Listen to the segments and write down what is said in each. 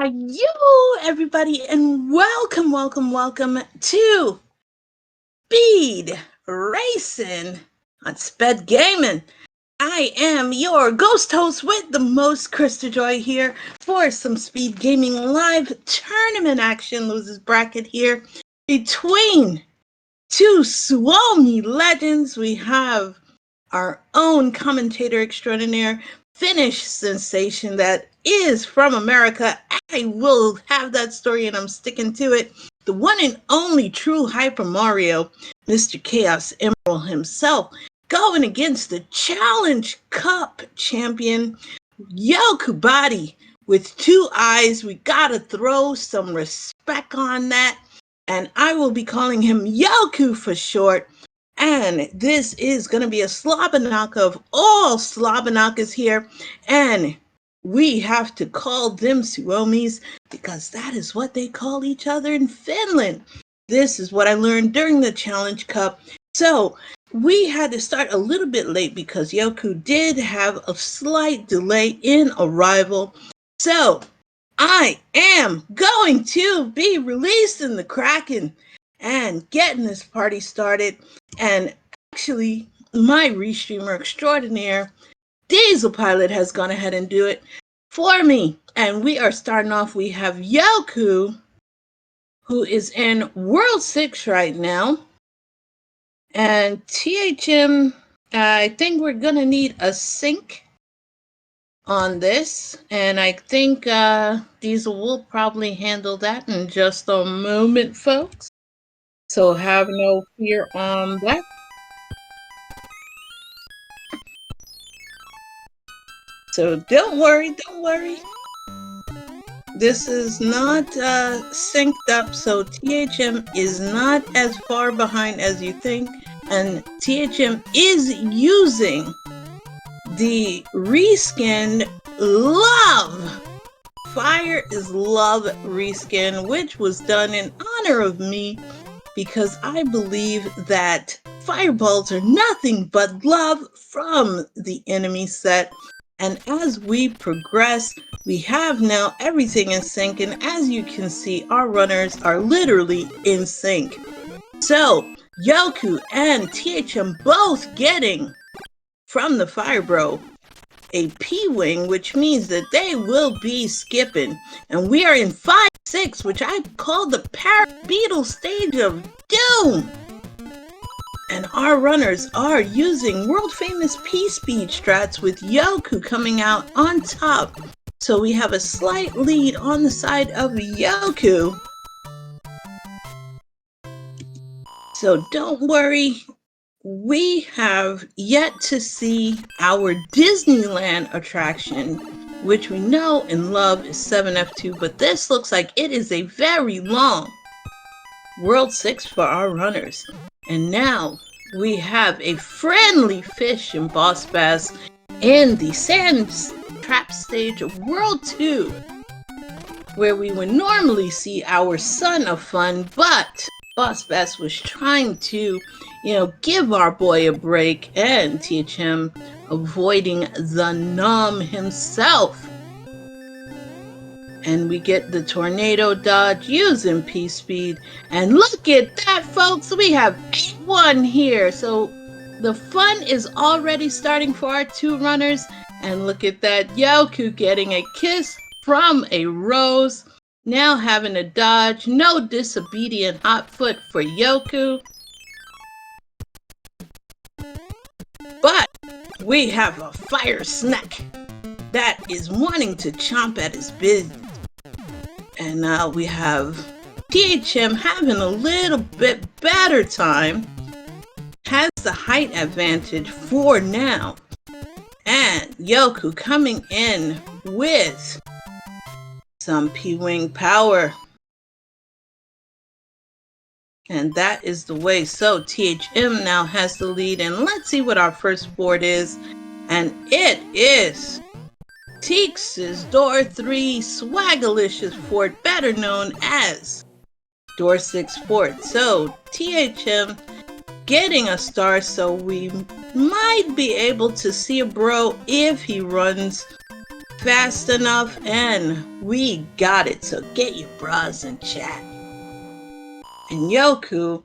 Yo, everybody, and welcome to Speed Racing on Speedgaming. I am your ghost host with the most, Krista Joy, here for some Speed Gaming live tournament action. Losers bracket here between two Suomi legends. We have our own commentator extraordinaire, Finnish sensation that is from America. I will have that story and I'm sticking to it. The one and only TrueHyperMario, Mr. Chaos Emerald himself, going against the Challenge Cup champion, Jokubotti, with two eyes. We gotta throw some respect on that. And I will be calling him Yoku for short. And this is going to be a Slobberknock of all Slobberknockers here. And we have to call them Suomis because that is what they call each other in Finland. This is what I learned during the Challenge Cup. So we had to start a little bit late because Yoku did have a slight delay in arrival. So I am going to be releasing the Kraken and getting this party started. And actually, my restreamer extraordinaire, Diesel Pilot, has gone ahead and do it for me. And we are starting off. We have Yoku, who is in World 6 right now. And THM, I think we're going to need a sync on this. And I think Diesel will probably handle that in just a moment, folks. So have no fear on that. So don't worry. This is not synced up, so THM is not as far behind as you think. And THM is using the reskinned Love. Fire is Love reskin, which was done in honor of me, because I believe that fireballs are nothing but love from the enemy set. And as we progress, we have now everything in sync. And as you can see, our runners are literally in sync. So Yoku and THM both getting from the Fire Bro a P-Wing, which means that they will be skipping. And we are in 5-6, which I call the Beetle stage of doom. And our runners are using world-famous P-Speed strats with Yoku coming out on top. So we have a slight lead on the side of Yoku. So don't worry. We have yet to see our Disneyland attraction, which we know and love is 7F2, but this looks like it is a very long World 6 for our runners. And now we have a friendly fish and Boss Bass in the Sand Trap stage of World 2, where we would normally see our Son of Fun, but Boss Bass was trying to give our boy a break, and THM avoiding the Nom himself. And we get the tornado dodge using P-Speed. And look at that, folks. We have 8-1 here. So the fun is already starting for our two runners. And look at that, Yoku getting a kiss from a rose. Now having a dodge. No disobedient hot foot for Yoku. But we have a fire snack that is wanting to chomp at his business. And now we have THM having a little bit better time. Has the height advantage for now. And Yoku coming in with some P-Wing power. And that is the way. So THM now has the lead. And let's see what our first board is. And it is Teeks' Door 3 Swagalicious Fort, better known as Door 6 Fort. So THM getting a star, so we might be able to see a bro if he runs fast enough, and we got it. So get your bras in chat. And Yoku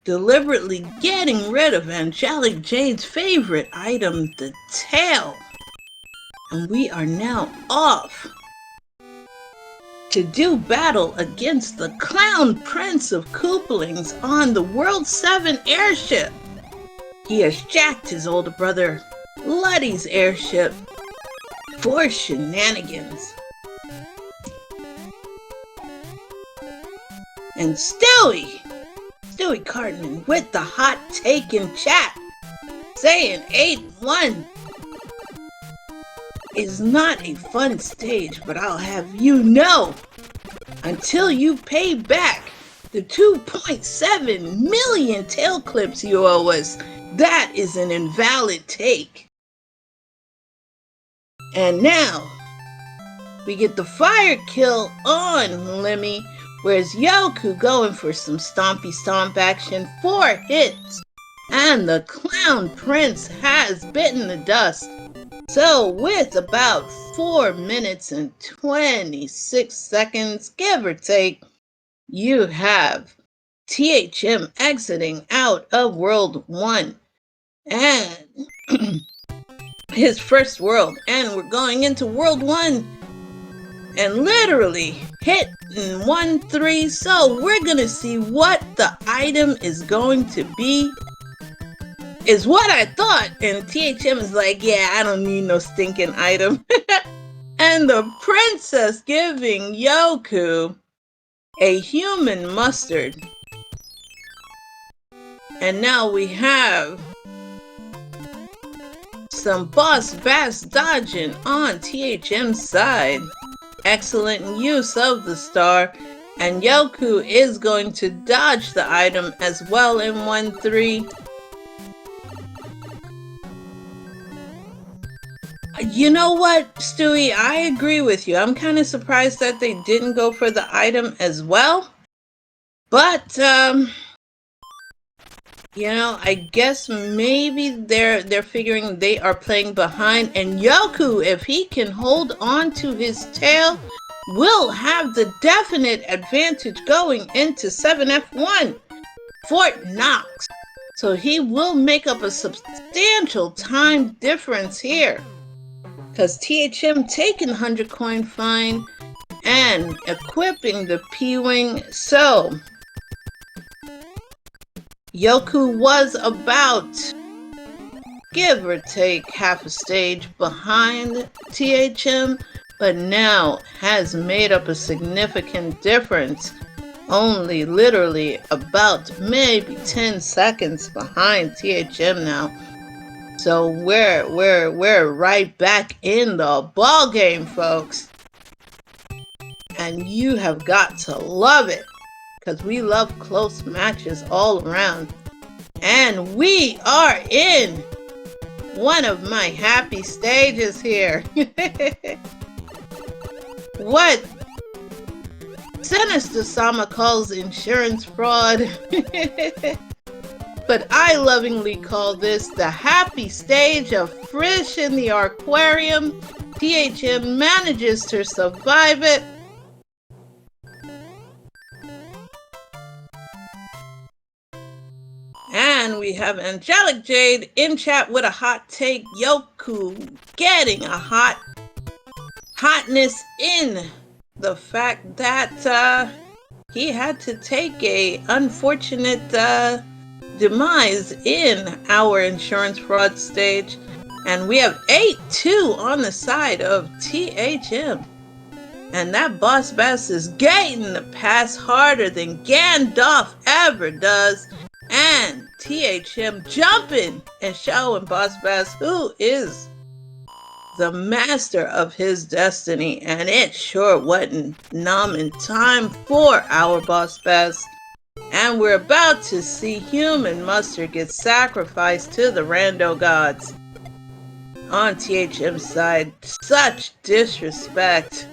deliberately getting rid of Angelic Jade's favorite item, the tail. And we are now off to do battle against the Clown Prince of Koopalings on the World 7 airship. He has jacked his older brother Luddy's airship for shenanigans. And Stewie Cartman with the hot take in chat, saying 8-1 is not a fun stage, but I'll have you know, until you pay back the 2.7 million tail clips you owe us, that is an invalid take. And now, we get the fire kill on Lemmy, whereas Yoku going for some stompy stomp action, 4 hits. And the Clown Prince has bitten the dust. So with about 4 minutes and 26 seconds, give or take, you have THM exiting out of World 1 and his first world. And we're going into World 1 and literally hit in 1-3. So we're going to see what the item is going to be. Is what I thought, and THM is like, yeah, I don't need no stinking item. And the princess giving Yoku a human mustard. And now we have some boss bass dodging on THM's side. Excellent use of the star, and Yoku is going to dodge the item as well in 1-3. You know what, Stewie? I agree with you. I'm kind of surprised that they didn't go for the item as well. But, you know, I guess maybe they're figuring they are playing behind. And Yoku, if he can hold on to his tail, will have the definite advantage going into 7F1, Fort Knox. So he will make up a substantial time difference here. Because THM taking 100 coin fine and equipping the P-Wing. So Yoku was about, give or take, half a stage behind THM, but now has made up a significant difference. Only literally about maybe 10 seconds behind THM now. So we're right back in the ball game, folks. And you have got to love it, because we love close matches all around. And we are in one of my happy stages here. What Sinister Sama calls insurance fraud. But I lovingly call this the happy stage of Fish in the Aquarium. THM manages to survive it. And we have Angelic Jade in chat with a hot take. Yoku getting a hotness in the fact that he had to take a unfortunate demise in our insurance fraud stage. And we have 8-2 on the side of THM. And that Boss Bass is getting the pass harder than Gandalf ever does. And THM jumping and showing Boss Bass who is the master of his destiny. And it sure wasn't nomming time for our Boss Bass. And we're about to see Human Mustard get sacrificed to the rando gods. On THM's side, such disrespect.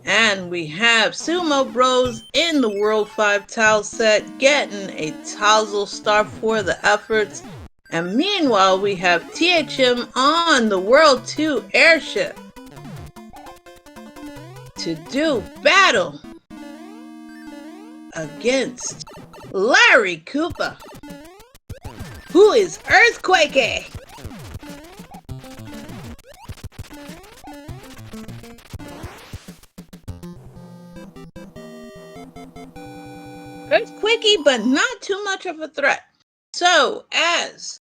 And we have Sumo Bros in the World 5 tile set getting a Tazzle star for the efforts. And meanwhile, we have THM on the World 2 airship to do battle against Larry Koopa, who is Earthquakey. Earthquakey, but not too much of a threat. So, as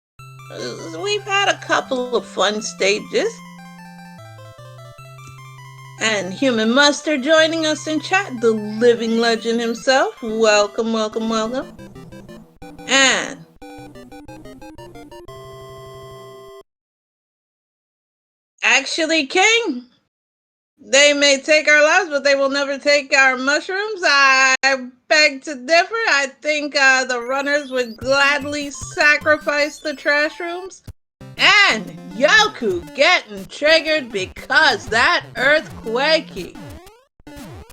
we've had a couple of fun stages, and Human Mustard joining us in chat, the living legend himself. Welcome, welcome, welcome. And actually, King, they may take our lives, but they will never take our mushrooms. I beg to differ. I think the runners would gladly sacrifice the trash rooms. And Yoku getting triggered because that earthquakey.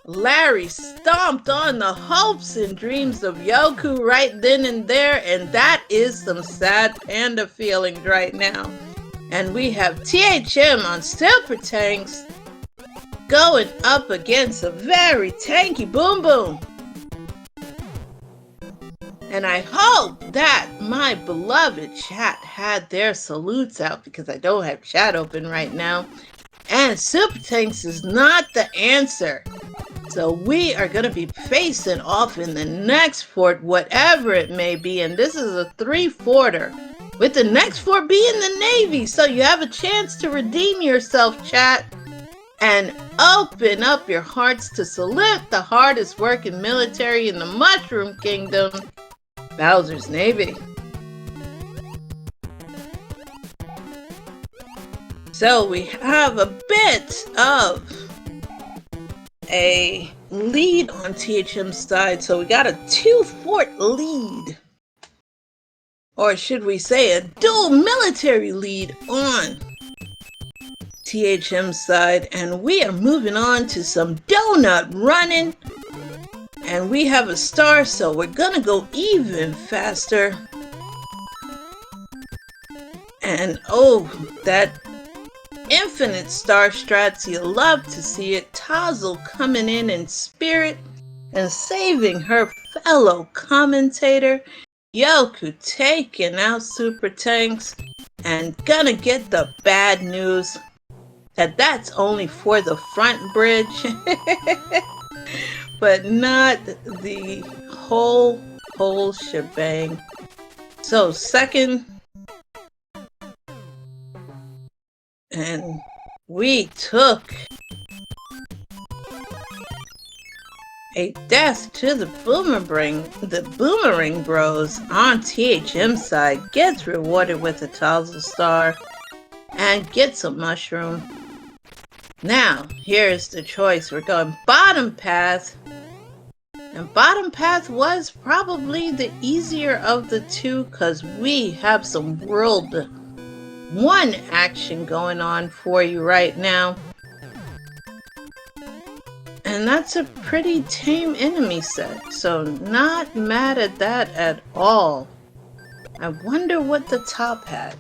Larry stomped on the hopes and dreams of Yoku right then and there, and that is some sad panda feelings right now. And we have THM on Super Tanks going up against a very tanky Boom Boom. And I hope that my beloved chat had their salutes out, because I don't have chat open right now. And Super Tanks is not the answer. So we are going to be facing off in the next fort, whatever it may be. And this is a 3-forter, with the next fort being the Navy. So you have a chance to redeem yourself, chat, and open up your hearts to salute the hardest working military in the Mushroom Kingdom, Bowser's Navy. So we have a bit of a lead on THM's side. So we got a 2-fort lead. Or should we say a dual military lead on THM's side. And we are moving on to some donut running. And we have a star, so we're gonna go even faster. And oh, that infinite star strats, you love to see it. Tazzle coming in spirit and saving her fellow commentator. Yoku taking out Super Tanks, and gonna get the bad news that that's only for the front bridge. But not the whole shebang. So second, and we took a death to the Boomerang Bros on THM's side. Gets rewarded with a Tazzle Star and gets a mushroom. Now, here's the choice. We're going bottom path. And bottom path was probably the easier of the two, because we have some World 1 action going on for you right now. And that's a pretty tame enemy set, so not mad at that at all. I wonder what the top had.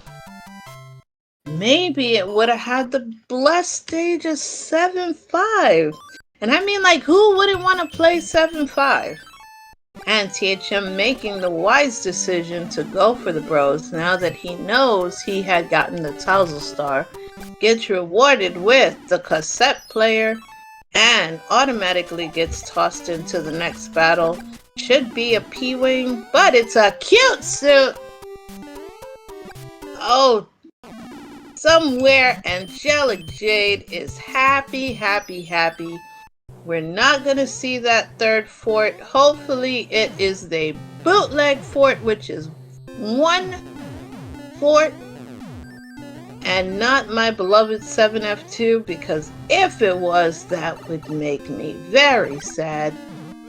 Maybe it would have had the blessed stage of 7-5. And I mean, like, who wouldn't want to play 7-5? And THM making the wise decision to go for the bros now that he knows he had gotten the Tazzle Star. Gets rewarded with the cassette player and automatically gets tossed into the next battle. Should be a P-Wing, but it's a cute suit. Oh, somewhere Angelic Jade is happy. We're not going to see that third fort. Hopefully it is the bootleg fort, which is 1 fort, and not my beloved 7F2, because if it was, that would make me very sad.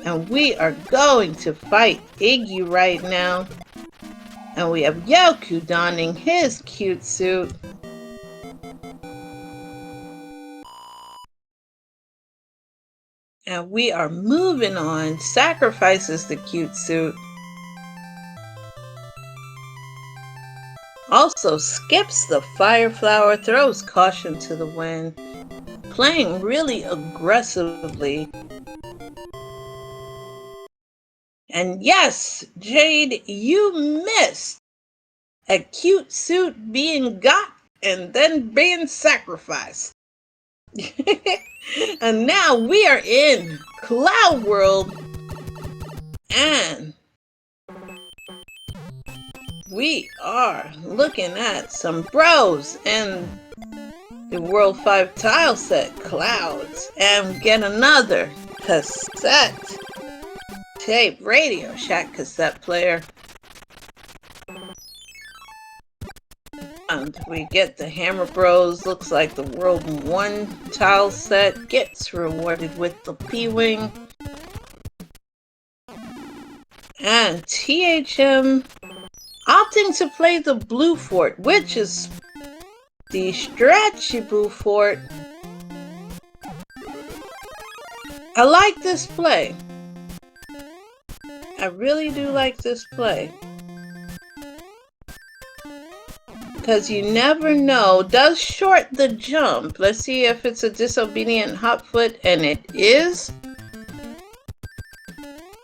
And we are going to fight Iggy right now. And we have Yoku donning his cute suit. And we are moving on. Sacrifices the cute suit. Also skips the fire flower, throws caution to the wind, playing really aggressively. And yes, Jade, you missed a cute suit being got and then being sacrificed. And now we are in Cloud World, and we are looking at some bros in the World 5 tile set, Clouds, and get another cassette tape Radio Shack cassette player. And we get the Hammer Bros. Looks like the World 1 tile set gets rewarded with the P-Wing. And THM opting to play the Blue Fort, which is the stretchy Blue Fort. I like this play. I really do like this play. Because you never know. Does short the jump. Let's see if it's a disobedient hot foot, and it is.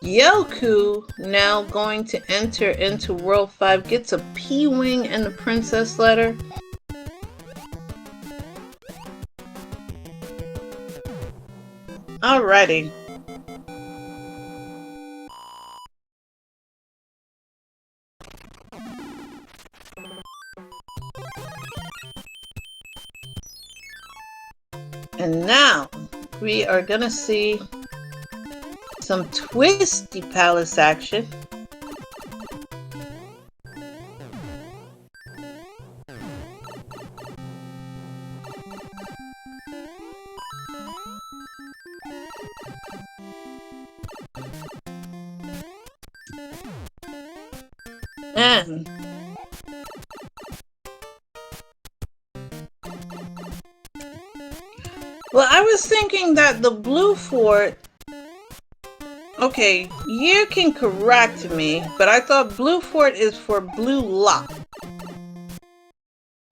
Yoku now going to enter into World 5, gets a P-Wing and the Princess Letter. Alrighty. And now we are gonna see some Twisty Palace action. And well, I was thinking that the Blue Fort, okay, you can correct me, but I thought Blue Fort is for Blue Lock.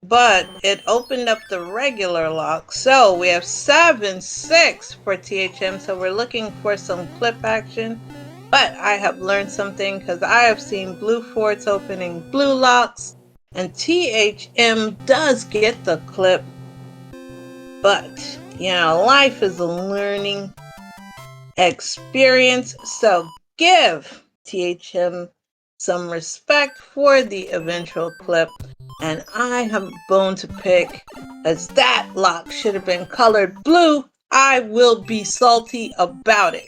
But it opened up the regular lock, so we have 7-6 for THM, so we're looking for some clip action. But I have learned something, because I have seen Blue Forts opening blue locks, and THM does get the clip. But, you know, life is a learning experience, so give THM some respect for the eventual clip. And I have a bone to pick, as that lock should have been colored blue. I will be salty about it.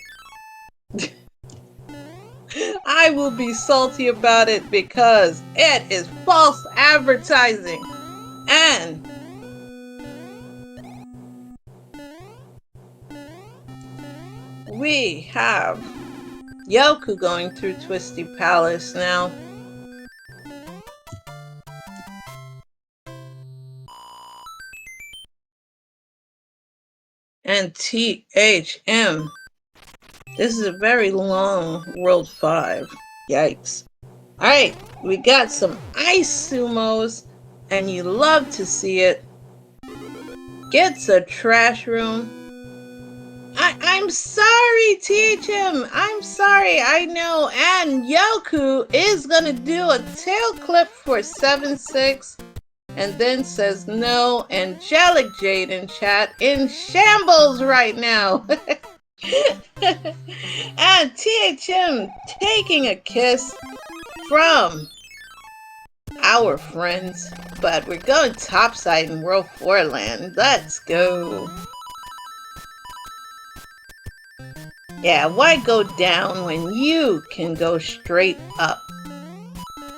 I will be salty about it because it is false advertising. And we have Yoku going through Twisty Palace now. And THM. This is a very long World 5. Yikes. Alright, we got some ice sumos, and you love to see it. Gets a trash room. I'm sorry, THM. I'm sorry, I know. And Yoku is gonna do a tail clip for 7-6. And then says no. Angelic Jade in chat in shambles right now. And THM taking a kiss from our friends. But we're going topside in World 4 land. Let's go. Yeah, why go down when you can go straight up?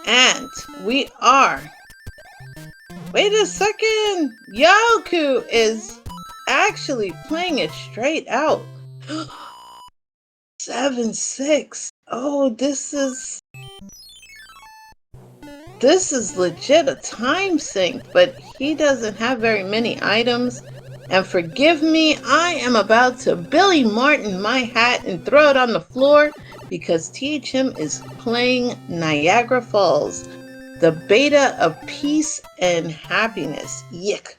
And we are... Wait a second! Yoku is actually playing it straight out. 7-6. Oh, this is legit a time sink, but he doesn't have very many items. And forgive me, I am about to Billy Martin my hat and throw it on the floor because THM is playing Niagara Falls. the beta of peace and happiness. Yick.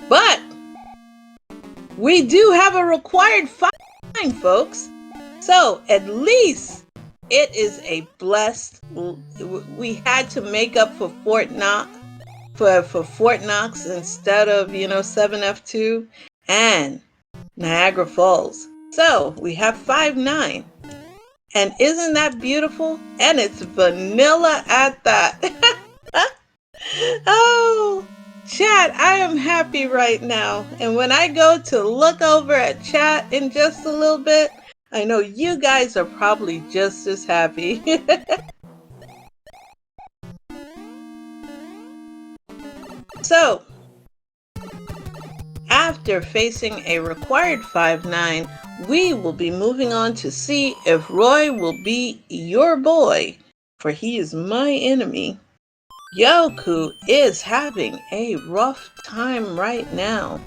But we do have a required fine, folks. So at least it is a blessed. We had to make up for Fort Knox instead of 7F2 and Niagara Falls. So we have 5-9. And isn't that beautiful? And it's vanilla at that. Oh, chat, I am happy right now. And when I go to look over at chat in just a little bit, I know you guys are probably just as happy. So, after facing a required 5-9, we will be moving on to see if Roy will be your boy, for he is my enemy. Yoku is having a rough time right now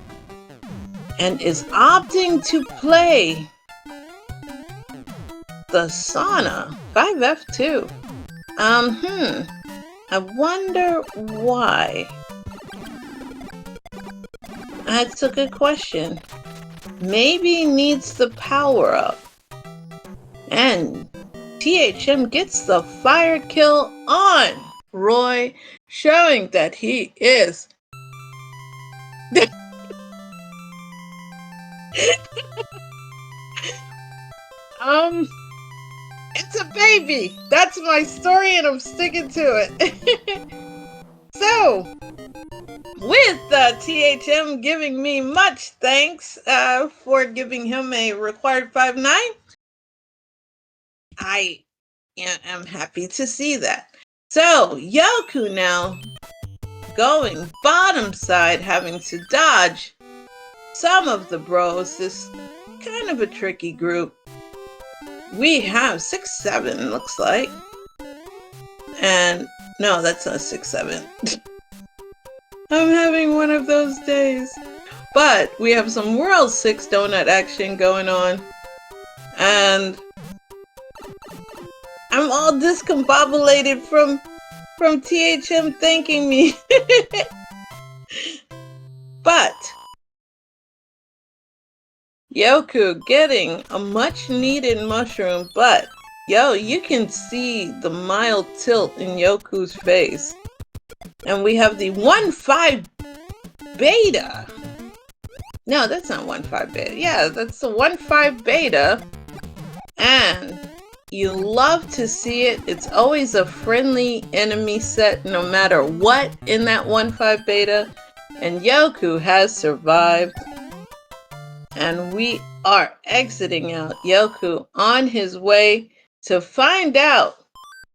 and is opting to play the sauna 5F2. I wonder why. That's a good question. Maybe he needs the power up. And THM gets the fire kill on Roy, showing that he is it's a baby. That's my story and I'm sticking to it. So, with THM giving me much thanks for giving him a required 5-9, I am happy to see that. So, Yoku now going bottom side, having to dodge some of the bros. This kind of a tricky group. We have 6-7, looks like. And no, that's not 6-7. I'm having one of those days. But we have some World 6 donut action going on. And I'm all discombobulated from THM thanking me. But Yoku getting a much needed mushroom, but you can see the mild tilt in Yoku's face. And we have the 1-5 beta. No, that's not 1-5 beta. Yeah, that's the 1-5 beta. And you love to see it. It's always a friendly enemy set no matter what in that 1-5 beta. And Yoku has survived. And we are exiting out. Yoku on his way to find out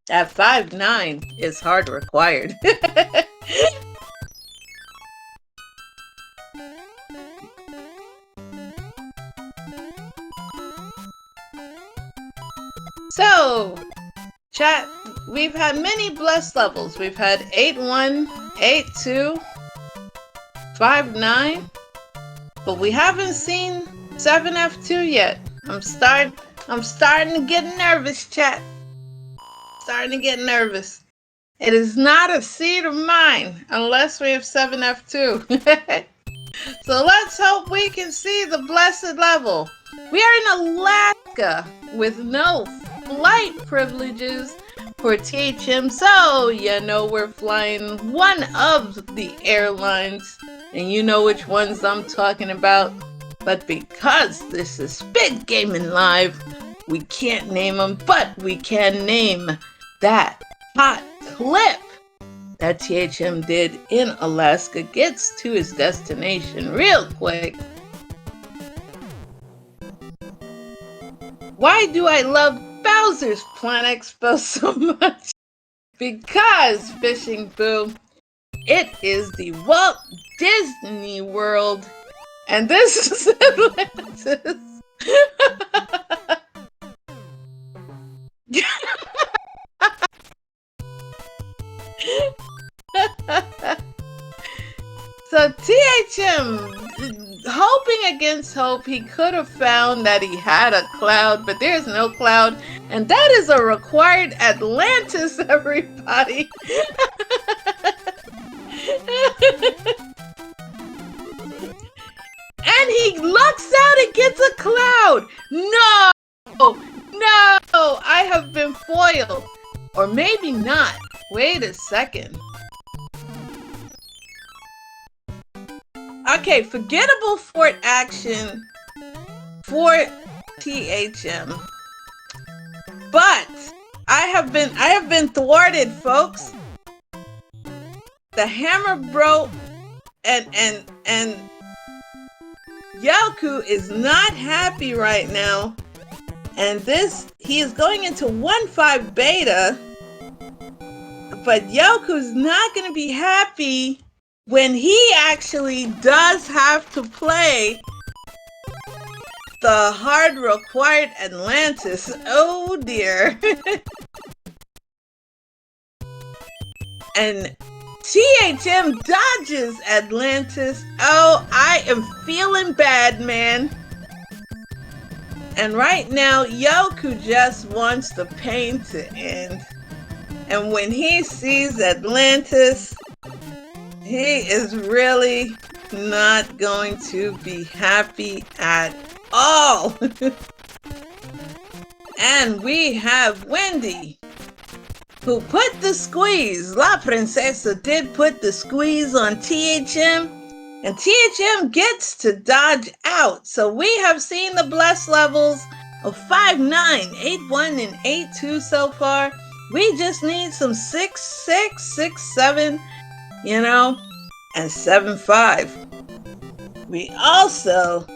that 5-9 is hard required. So, chat, we've had many blessed levels. We've had 8-1, 8-2, 5-9, but we haven't seen 7F2 yet. I'm starting to get nervous, chat. Starting to get nervous. It is not a seed of mine unless we have 7F2. So let's hope we can see the blessed level. We are in Alaska with no flight privileges for THM, so we're flying one of the airlines, and you know which ones I'm talking about. But because this is Speedgaming Live, we can't name them, but we can name that hot clip that THM did in Alaska. Gets to his destination real quick. Why do I love Bowser's Planet Expo so much? Because, Fishing Boo, it is the Walt Disney World, and this is Atlantis. So THM hoping against hope, he could have found that he had a cloud, but there's no cloud. And that is a required Atlantis, everybody. And he looks out and gets a cloud. No! No! I have been foiled. Or maybe not. Wait a second. Okay, forgettable fort action for THM. But I have been thwarted, folks. The hammer broke and Yoku is not happy right now. And he is going into 1.5 beta. But Yoku's not going to be happy when he actually does have to play the hard required Atlantis. Oh dear. And THM dodges Atlantis. Oh, I am feeling bad, man. And right now, Yoku just wants the pain to end. And when he sees Atlantis, he is really not going to be happy at all. And we have Wendy, who put the squeeze. La Princesa did put the squeeze on THM, and THM gets to dodge out. So we have seen the bless levels of 5-9, 8-1, and 8-2 so far. We just need some 6-6, 6-7, you know, and 7-5. We also,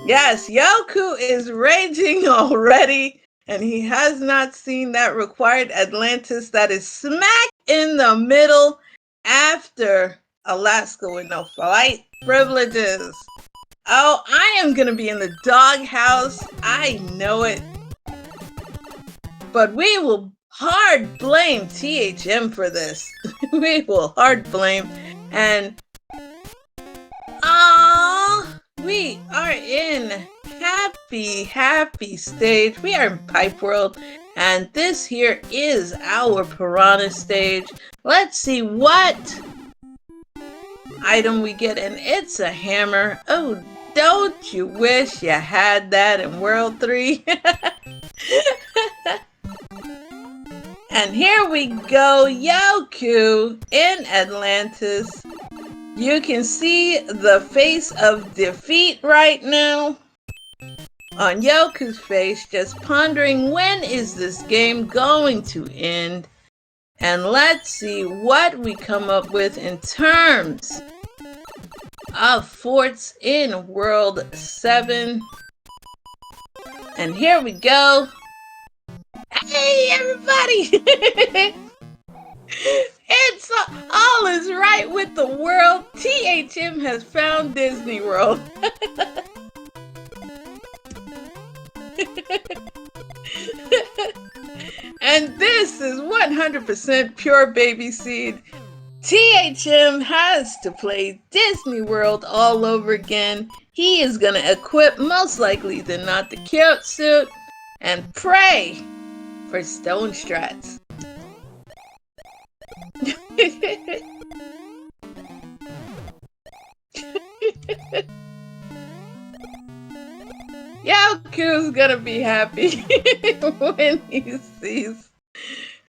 yes, Yoku is raging already, and he has not seen that required Atlantis that is smack in the middle after Alaska with no flight privileges. Oh, I am going to be in the doghouse. I know it. But we will hard blame THM for this. We will hard blame. And we are in happy stage. We are in Pipe World. And this here is our Piranha stage. Let's see what item we get. And it's a hammer. Oh, don't you wish you had that in World 3? And here we go, Yoku in Atlantis. You can see the face of defeat right now on Yoku's face, just pondering when is this game going to end. And let's see what we come up with in terms of forts in World 7. And here we go. Hey everybody! It's all is right with the world. THM has found Disney World. And this is 100% pure baby seed. THM has to play Disney World all over again. He is gonna equip, most likely than not, the cute suit and pray for stone strats. Yoku's gonna be happy when he sees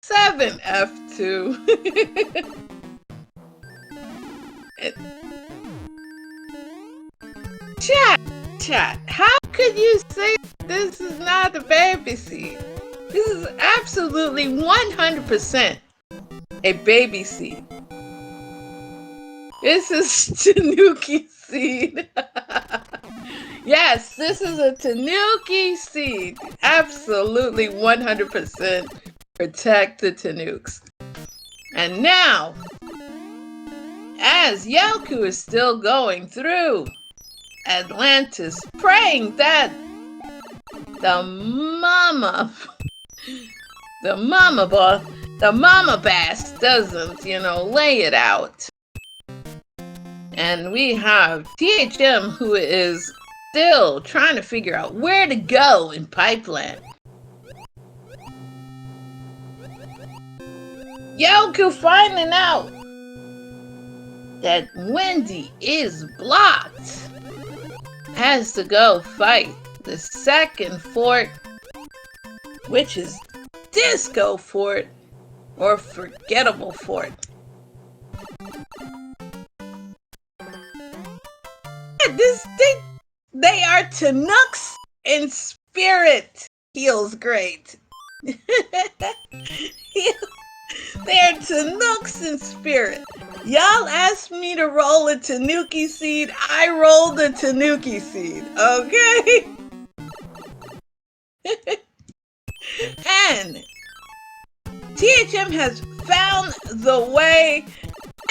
7F2. Chat, how could you say this is not a baby seed? This is absolutely 100% a baby seed. This is Tanuki seed. Yes, this is a Tanuki seed. Absolutely 100% protect the Tanooks. And now, as Yoku is still going through Atlantis, praying that the mama bass doesn't, lay it out. And we have THM, who is still trying to figure out where to go in Pipeline. Yoku finding out that Wendy is blocked. Has to go fight the second fort, which is Disco Fort or Forgettable Fort. They are Tanooks in spirit. Feels great. They are Tanooks in spirit. Y'all asked me to roll a Tanuki seed. I rolled a Tanuki seed, okay? And THM has found the way.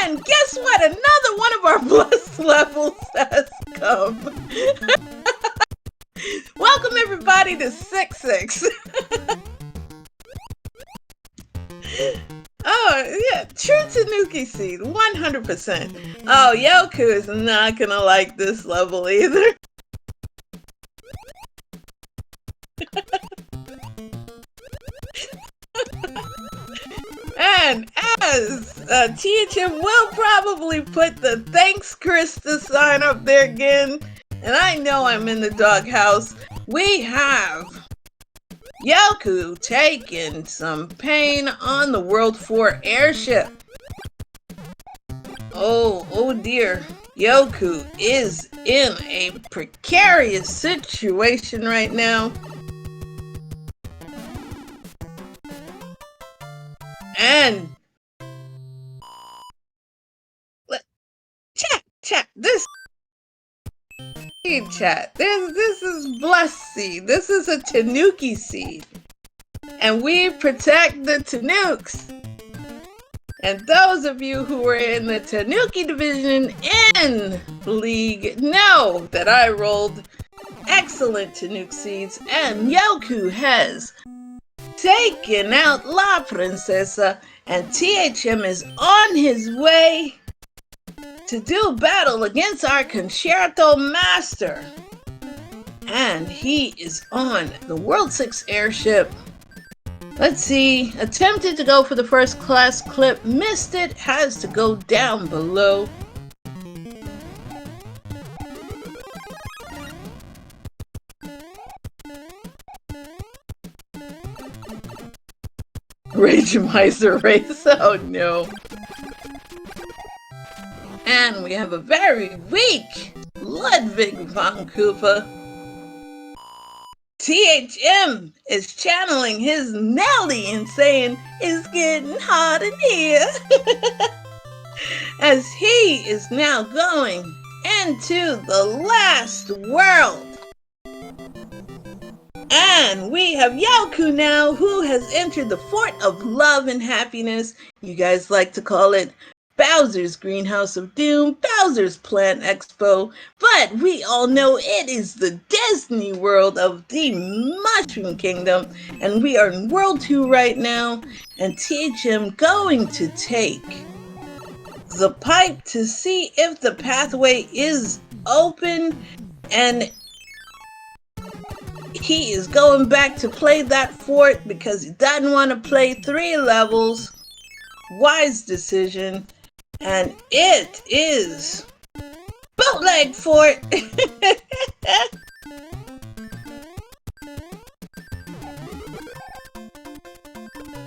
And guess what? Another one of our bless levels has come. Welcome everybody to 6-6. Oh, yeah, true Tanuki seed, 100%. Oh, Yoku is not gonna like this level either. And as THM will probably put the thanks Krista sign up there again, and I know I'm in the doghouse, we have Yoku taking some pain on the World 4 airship. Oh dear. Yoku is in a precarious situation right now. And chat, this seed chat. This is blessed seed. This is a Tanuki seed. And we protect the Tanooks. And those of you who were in the Tanuki division in League know that I rolled excellent Tanuki seeds, and Yoku has taken out La Princesa, and THM is on his way to do battle against our Concerto Master. And he is on the World 6 airship. Let's see, attempted to go for the first class clip, missed it, has to go down below. Randomizer race, oh no. And we have a very weak Ludwig von Koopa. THM is channeling his Nelly and saying, "It's getting hot in here." As he is now going into the last world. And we have Yoku now, who has entered the Fort of Love and Happiness. You guys like to call it Bowser's Greenhouse of Doom, Bowser's Plant Expo, but we all know it is the Disney world of the Mushroom Kingdom, and we are in World 2 right now, and THM going to take the pipe to see if the pathway is open, and he is going back to play that fort because he doesn't want to play 3 levels. Wise decision. And it is Bootleg Fort.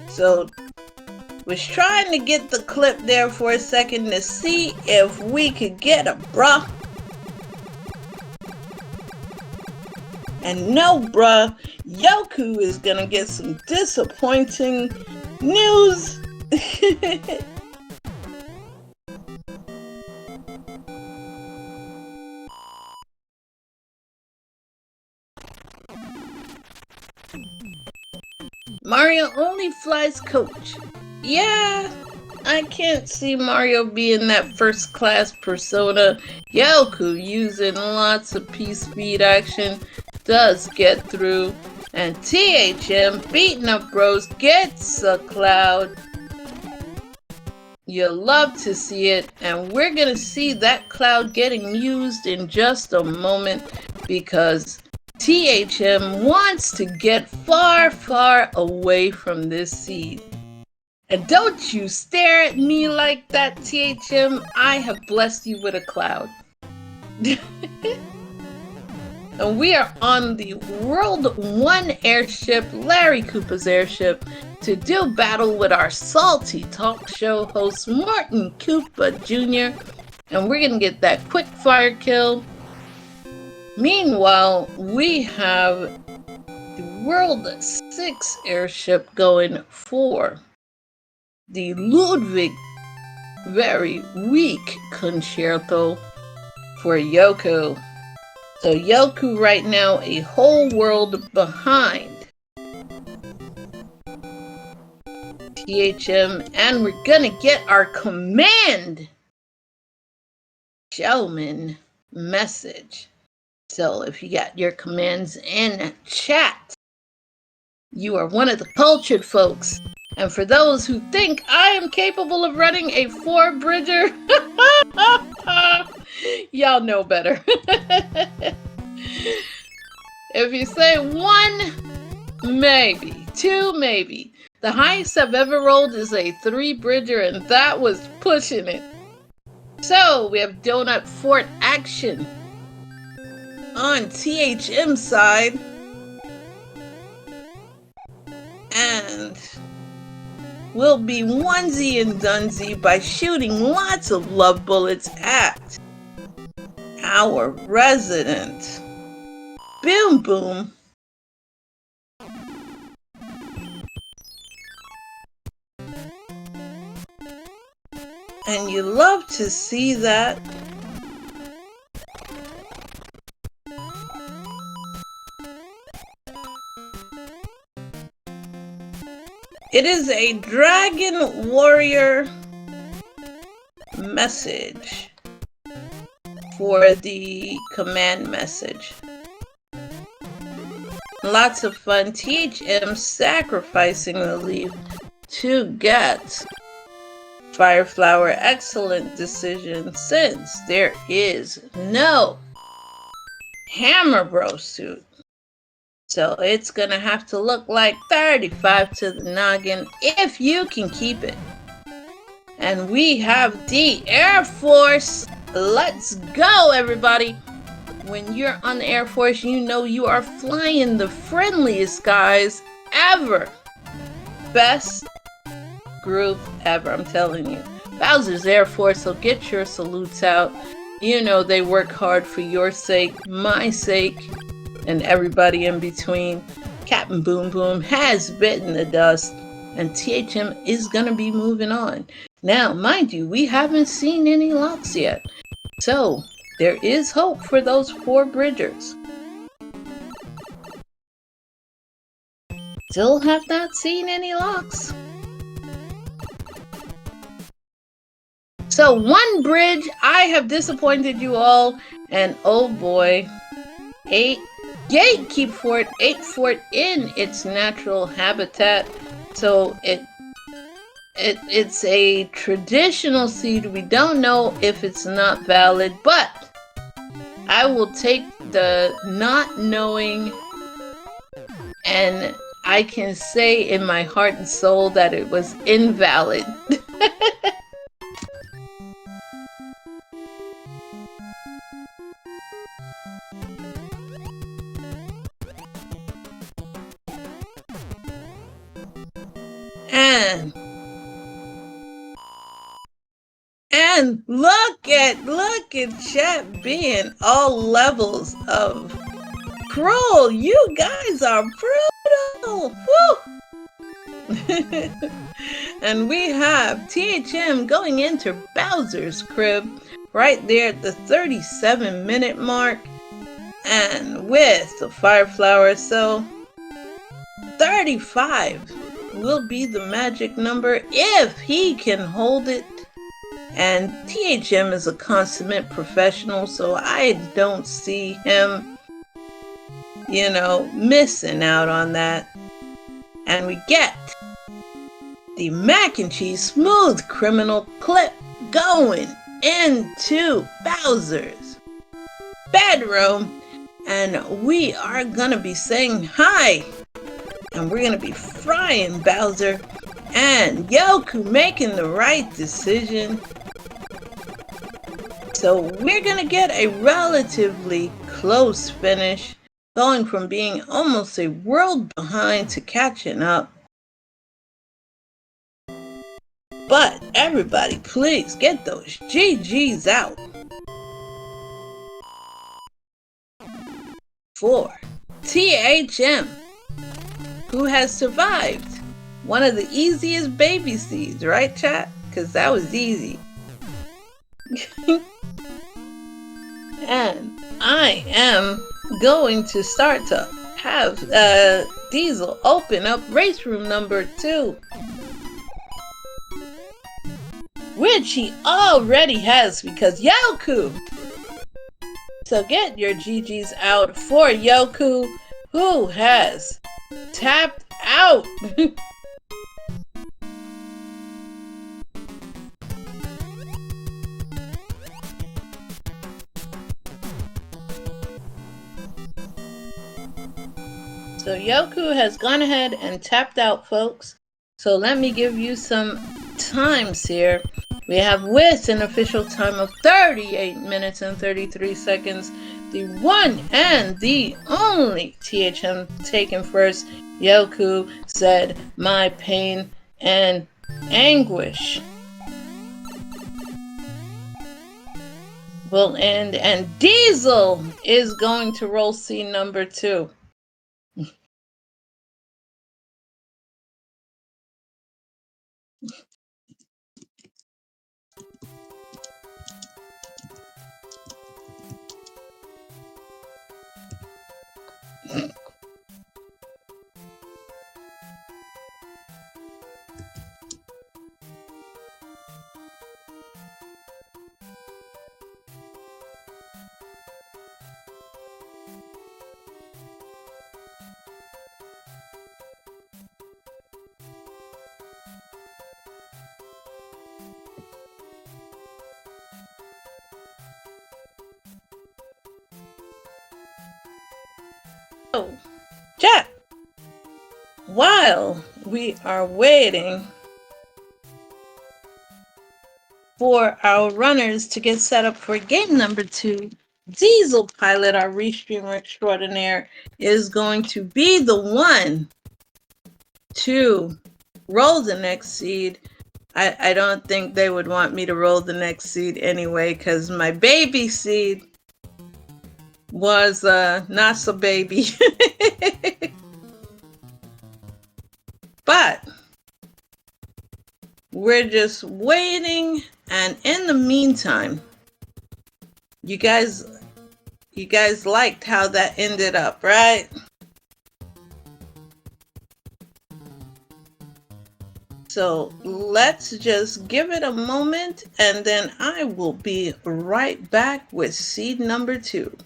So was trying to get the clip there for a second to see if we could get a bruh. And no bruh, Yoku is gonna get some disappointing news. Mario only flies coach. Yeah, I can't see Mario being that first class persona. Yoku using lots of P-speed action does get through. And THM beating up bros gets a cloud. You love to see it, and we're gonna see that cloud getting used in just a moment because THM wants to get far, far away from this seed. And don't you stare at me like that, THM. I have blessed you with a cloud. And we are on the World 1 airship, Larry Koopa's airship, to do battle with our salty talk show host, Martin Koopa Jr. And we're going to get that quick fire kill. Meanwhile, we have the World 6 airship going for the Ludwig very weak concerto for Yoku. So Yoku right now a whole world behind THM, and we're gonna get our command showman message. So if you got your commands in chat, you are one of the cultured folks. And for those who think I am capable of running a 4-bridger, y'all know better. If you say 1, maybe. 2, maybe. The highest I've ever rolled is a 3-bridger, and that was pushing it. So we have Donut Fort action on THM side. And we'll be onesie and donesie by shooting lots of love bullets at our resident. Boom boom. And you love to see that. It is a Dragon Warrior message for the command message. Lots of fun. THM sacrificing the leaf to get Fireflower. Excellent decision since there is no Hammer Bro suit. So it's gonna have to look like 35 to the noggin if you can keep it. And we have the Air Force. Let's go, everybody. When you're on the Air Force, you know you are flying the friendliest guys ever. Best group ever, I'm telling you. Bowser's Air Force, so get your salutes out. You know they work hard for your sake, my sake, and everybody in between. Captain Boom Boom has bitten the dust, and THM is gonna be moving on. Now, mind you, we haven't seen any locks yet, so there is hope for those 4 bridgers. Still have not seen any locks. So 1 bridge, I have disappointed you all, and oh boy, 8 Gatekeep Fort, 8 fort in its natural habitat. So it's a traditional seed. We don't know if it's not valid, but I will take the not knowing, and I can say in my heart and soul that it was invalid. And look at chat being all levels of cruel. You guys are brutal. Woo! And we have THM going into Bowser's crib right there at the 37-minute mark, and with the Fireflower. So 35 will be the magic number if he can hold it. And THM is a consummate professional, so I don't see him, missing out on that. And we get the mac and cheese smooth criminal clip going into Bowser's bedroom, and we are gonna be saying hi, and we're gonna be frying Bowser, and Yoku making the right decision. So we're gonna get a relatively close finish, going from being almost a world behind to catching up. But everybody, please get those GGs out for THM, who has survived one of the easiest baby seeds, right, chat? Because that was easy. And I am going to start to have Diesel open up race room number 2, which he already has because Yoku. So get your GGs out for Yoku, who has tapped out. So Yoku has gone ahead and tapped out, folks. So let me give you some times here. We have, with an official time of 38 minutes and 33 seconds, the one and the only THM taken first. Yoku said, "My pain and anguish will end," and Diesel is going to roll scene number 2. So, chat, while we are waiting for our runners to get set up for game number 2, Diesel Pilot, our restreamer extraordinaire, is going to be the one to roll the next seed. I don't think they would want me to roll the next seed anyway, because my baby seed was not so baby. But we're just waiting, and in the meantime, you guys liked how that ended up, right? So let's just give it a moment, and then I will be right back with seed number 2.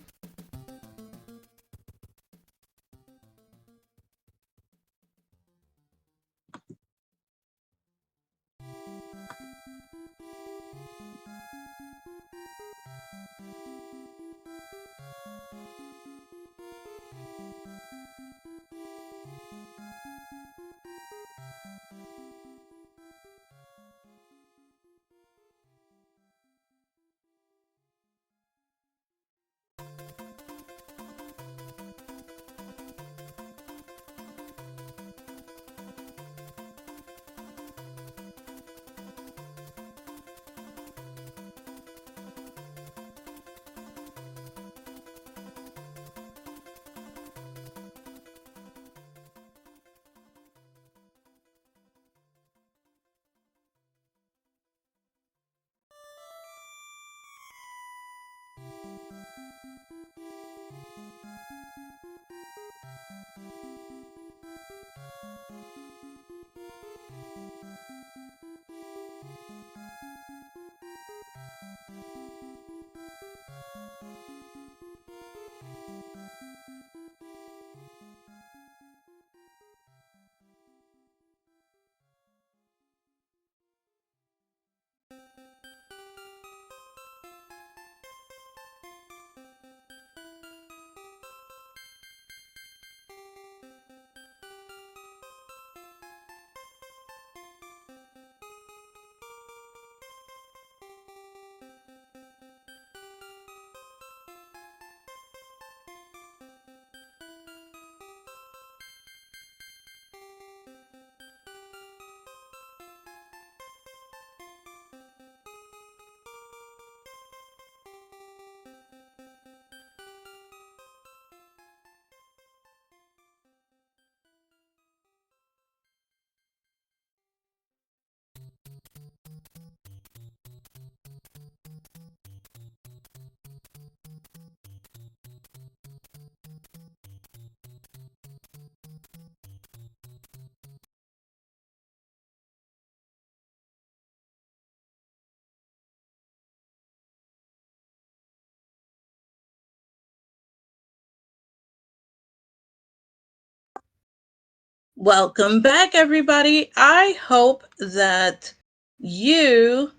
Welcome back, everybody. I hope that you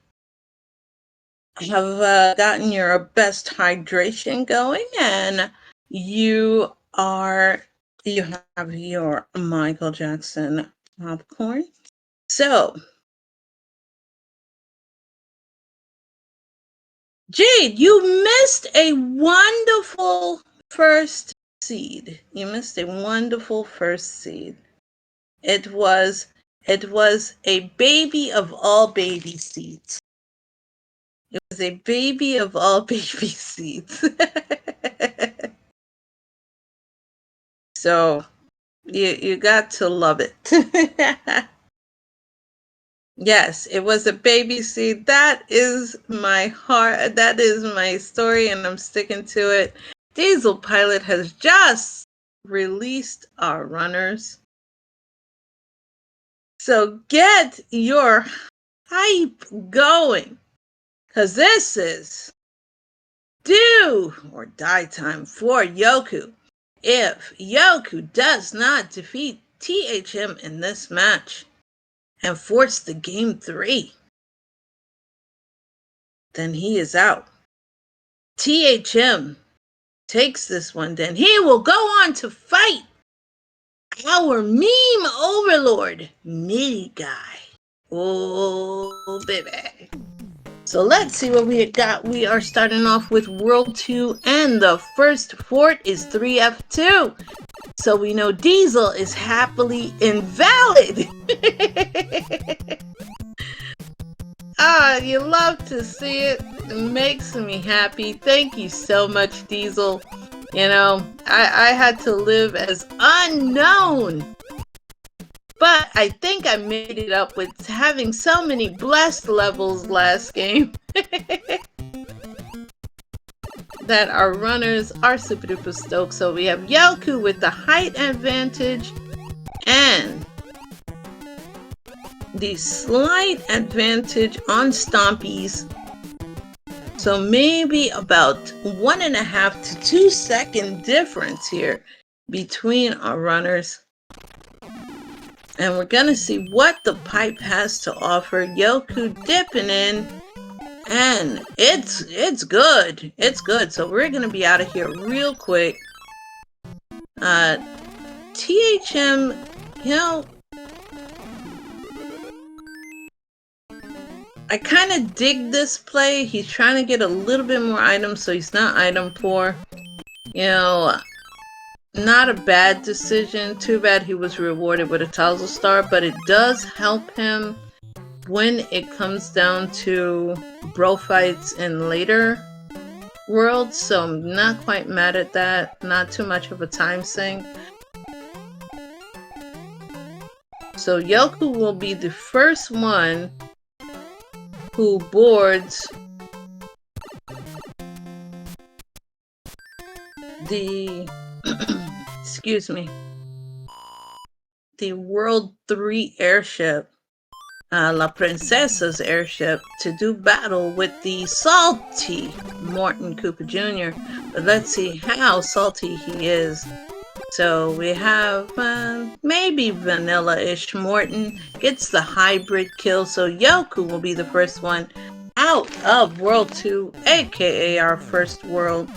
have gotten your best hydration going and you have your Michael Jackson popcorn. So, Jade, you missed a wonderful first seed. You missed a wonderful first seed. It was a baby of all baby seeds. It was a baby of all baby seeds. So you got to love it. Yes, it was a baby seed. That is my heart. That is my story, and I'm sticking to it. Diesel Pilot has just released our runners. So get your hype going, because this is do or die time for Yoku. If Yoku does not defeat THM in this match and force the game 3, then he is out. THM takes this one, then he will go on to fight our meme overlord, Mini Guy. Oh, baby. So let's see what we got. We are starting off with World 2, and the first fort is 3F2. So we know Diesel is happily invalid. You love to see it. It makes me happy. Thank you so much, Diesel. You know, I had to live as unknown. But I think I made it up with having so many blessed levels last game that our runners are super duper stoked. So we have Yoku with the height advantage and the slight advantage on Stompies. So maybe about 1.5 to 2 second difference here between our runners. And we're gonna see what the pipe has to offer. Yoku dipping in, and it's good. It's good. So we're gonna be out of here real quick. THM, you know, I kind of dig this play. He's trying to get a little bit more items, so he's not item poor. You know, not a bad decision. Too bad he was rewarded with a Tazzle Star, but it does help him when it comes down to bro fights in later worlds, so I'm not quite mad at that. Not too much of a time sink. So Yoku will be the first one who boards the excuse me, the World 3 airship, La Princesa's airship, to do battle with the salty Morton Cooper Jr. But let's see how salty he is. So we have maybe vanilla-ish. Morton gets the hybrid kill, so Yoku will be the first one out of World 2, aka our first world.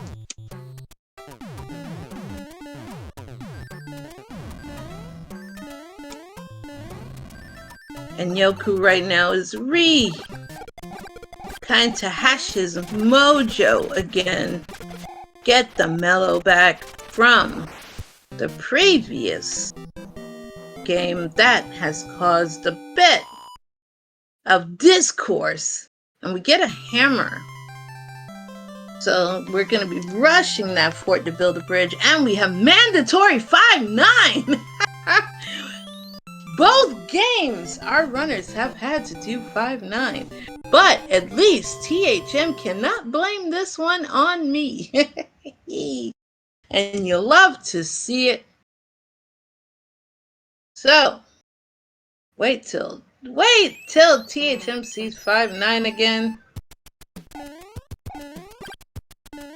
And Yoku right now is kind to hash his mojo again. Get the mellow back from the previous game that has caused a bit of discourse. And we get a hammer. So we're going to be rushing that fort to build a bridge. And we have mandatory 5-9. Both games, our runners have had to do 5-9. But at least THM cannot blame this one on me. And you'll love to see it. So, wait till THM sees 5-9 again.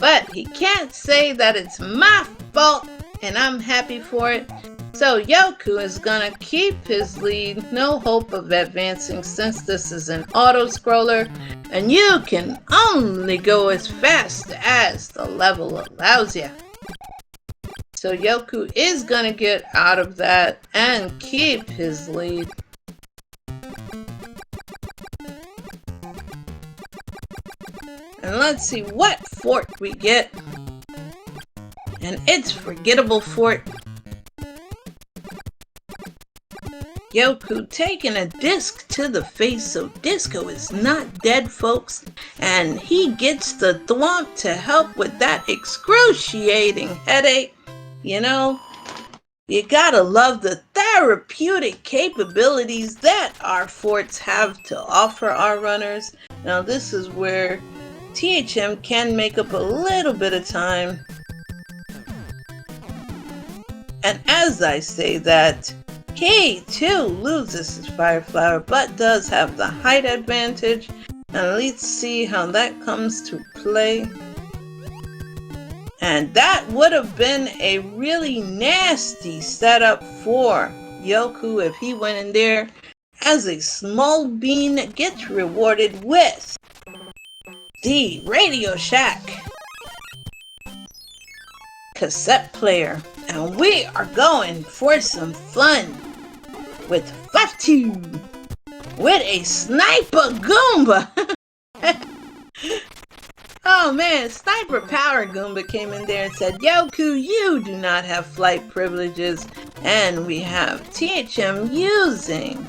But he can't say that it's my fault, and I'm happy for it. So Yoku is gonna keep his lead, no hope of advancing since this is an auto-scroller, and you can only go as fast as the level allows you. So Yoku is gonna get out of that and keep his lead. And let's see what fort we get. And it's Forgettable Fort. Yoku taking a disc to the face, so Disco is not dead, folks. And he gets the thwomp to help with that excruciating headache. You know, you gotta love the therapeutic capabilities that our forts have to offer our runners. Now this is where THM can make up a little bit of time. And as I say that, he too loses his Fire Flower, but does have the height advantage. And let's see how that comes to play. And that would have been a really nasty setup for Yoku if he went in there as a small bean that gets rewarded with the Radio Shack cassette player. And we are going for some fun with 5-2 with a Sniper Goomba. Oh man, Sniper Power Goomba came in there and said, Yoku, you do not have flight privileges. And we have THM using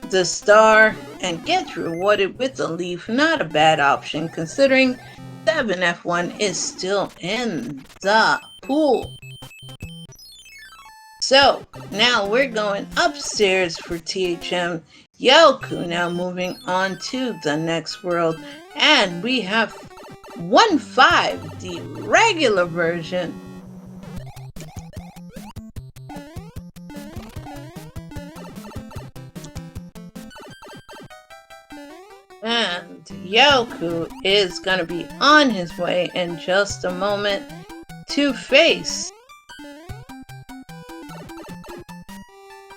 the star and gets rewarded with a leaf. Not a bad option considering 7F1 is still in the pool. So now we're going upstairs for THM. Yoku now moving on to the next world. And we have 1-5, the regular version. And Yoku is going to be on his way in just a moment to face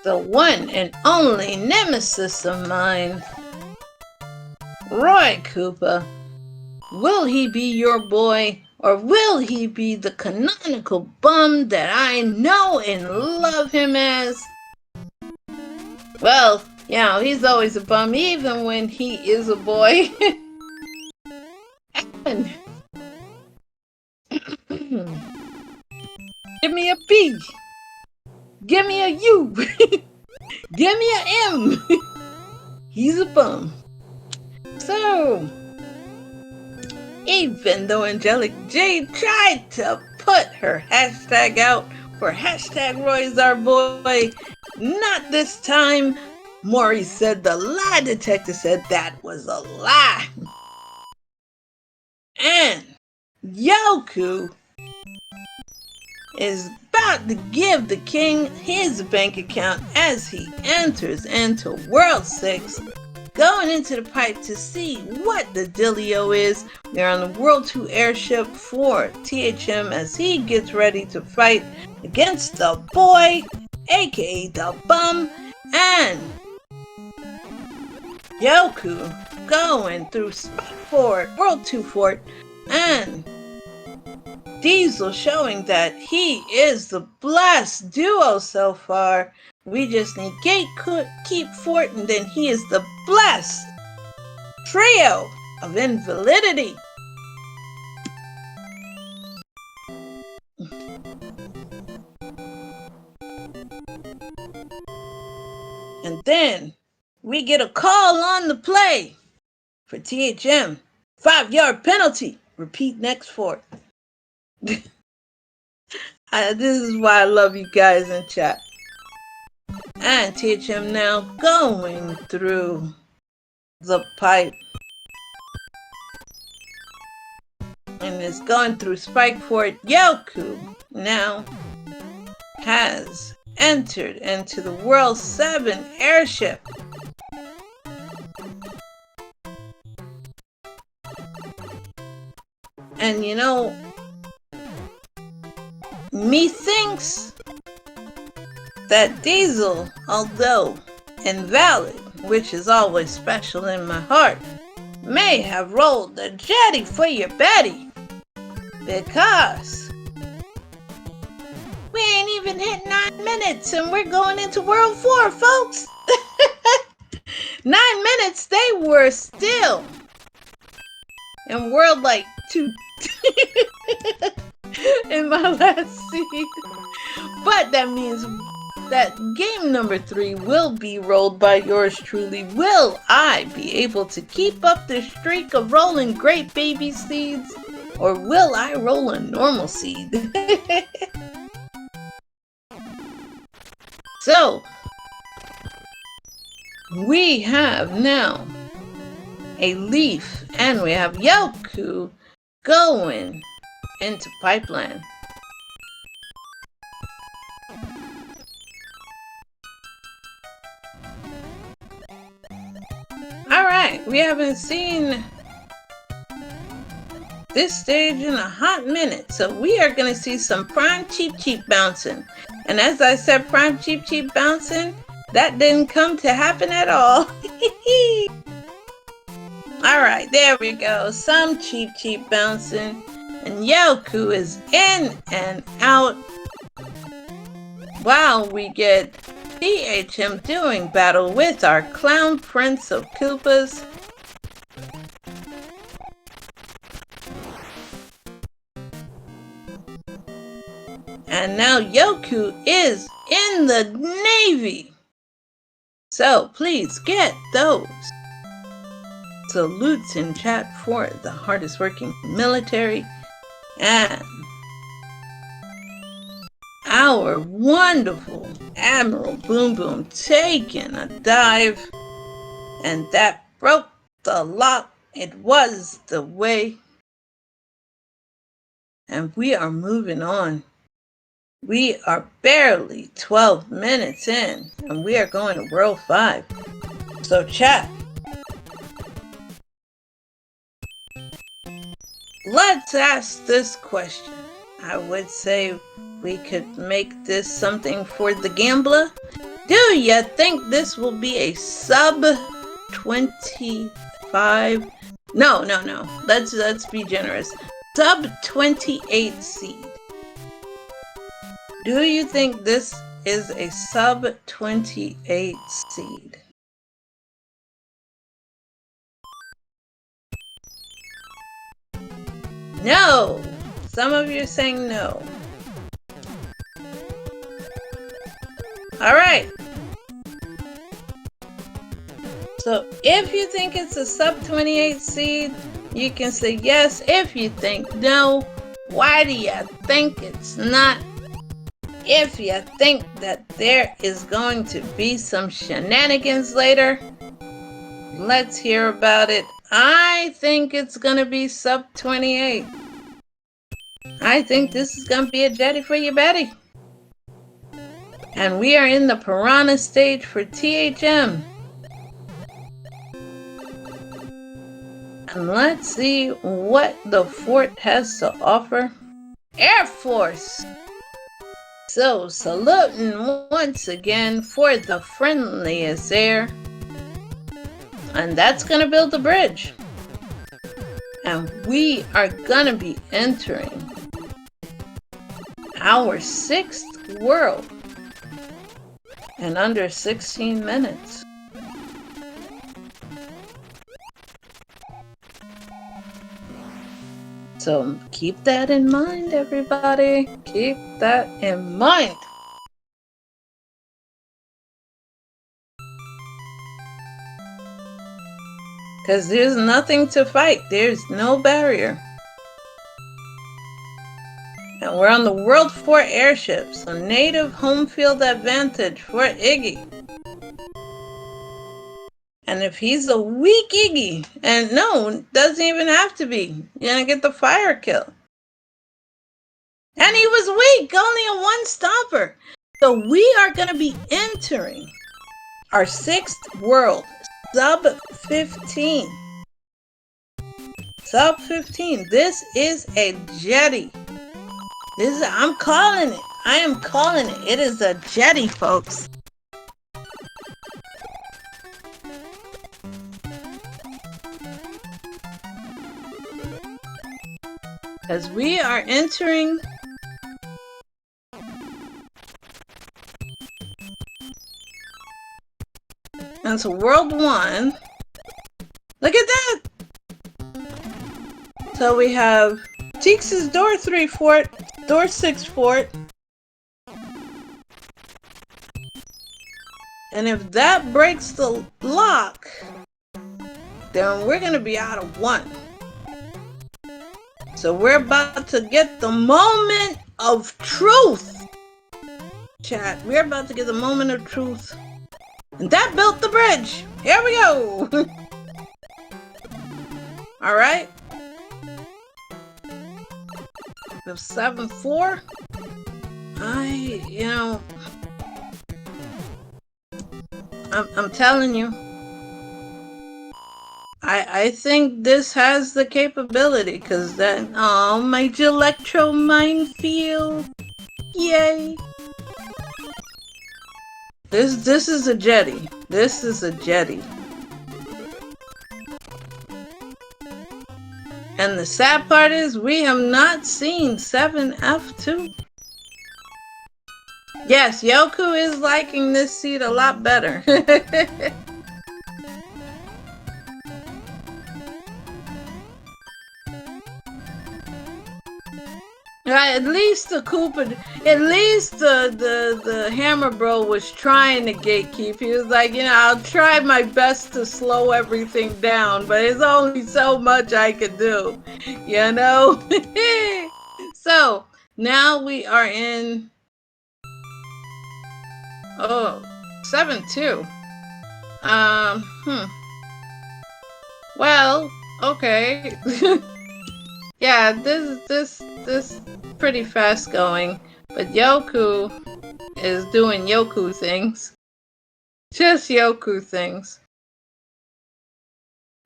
the one and only nemesis of mine, Roy Koopa. Will he be your boy, or will he be the canonical bum that I know and love him as? Well, you know, he's always a bum, even when he is a boy. And give me a B. Give me a U. Give me a M. He's a bum. So, even though Angelic Jade tried to put her hashtag out for hashtag Roy is our boy, not this time. Maury said the lie detector said that was a lie. And Yoku is about to give the king his bank account as he enters into World 6, going into the pipe to see what the dealio is. We're on the World 2 airship for THM as he gets ready to fight against the boy, aka the bum, and Yoku going through Spot Fort, World 2 Fort, and Diesel showing that he is the blessed duo so far. We just need Keep Fort, and then he is the blessed trio of invalidity. And then we get a call on the play for THM. 5-yard penalty. Repeat next fort. This is why I love you guys in chat. And THM now going through the pipe. And is going through Spike Fort. Yoku now has entered into the World 7 airship. And you know, methinks that Diesel, although invalid, which is always special in my heart, may have rolled the jetty for your Betty. Because we ain't even hit 9 minutes and we're going into World 4, folks. 9 minutes, they were still in World like 2 in my last seed. But that means that game number 3 will be rolled by yours truly. Will I be able to keep up the streak of rolling great baby seeds? Or will I roll a normal seed? So, we have now a Leaf and we have Yoku going into Pipeline. Alright, we haven't seen this stage in a hot minute, so we are going to see some Prime Cheep Cheep bouncing. And as I said, Prime Cheep Cheep bouncing, that didn't come to happen at all. Alright, there we go. Some Cheep Cheep bouncing. And Yoku is in and out. While we get THM doing battle with our Clown Prince of Koopas. And now Yoku is in the Navy. So please get those salutes in chat for the hardest working military. And our wonderful Admiral Boom Boom taking a dive. And that broke the lock. It was the way. And we are moving on. We are barely 12 minutes in, and we are going to World 5. So chat, let's ask this question. I would say we could make this something for the gambler. Do you think this will be a sub 25? No. Let's be generous. Sub 28 seed. Do you think this is a sub 28 seed? No! Some of you are saying no. Alright. So if you think it's a sub 28 seed, you can say yes. If you think no, why do you think it's not? If you think that there is going to be some shenanigans later, let's hear about it. I think it's going to be sub 28. I think this is going to be a jetty for you, Betty. And we are in the Piranha stage for THM. And let's see what the fort has to offer. Air Force! So, saluting once again for the friendliest air. And that's going to build the bridge. And we are going to be entering our 6th world in under 16 minutes. So keep that in mind, everybody. Keep that in mind. Because there's nothing to fight. There's no barrier. And we're on the World 4 airship, so native home field advantage for Iggy. And if he's a weak Iggy, and no, doesn't even have to be, you're going to get the fire kill. And he was weak, only a 1-stomper. So we are going to be entering our 6th world, sub 15. Sub 15. This is a jetty. I'm calling it. I am calling it. It is a jetty, folks. As we are entering into World 1. Look at that! So we have Teeks' door 3 fort, door 6 fort. And if that breaks the lock, then we're gonna be out of 1. So we're about to get the moment of truth. Chat, we're about to get the moment of truth. And that built the bridge. Here we go. All right. We have 7-4. I'm telling you. I think this has the capability, because that, oh, my electro minefield. Yay. This is a jetty. This is a jetty. And the sad part is we have not seen 7F2. Yes, Yoku is liking this seat a lot better. At least the Hammer Bro was trying to gatekeep. He was like, I'll try my best to slow everything down, but it's only so much I could do, So, now we are in, 7-2. Well, okay. Yeah, this pretty fast going, but Yoku is doing Yoku things. Just Yoku things.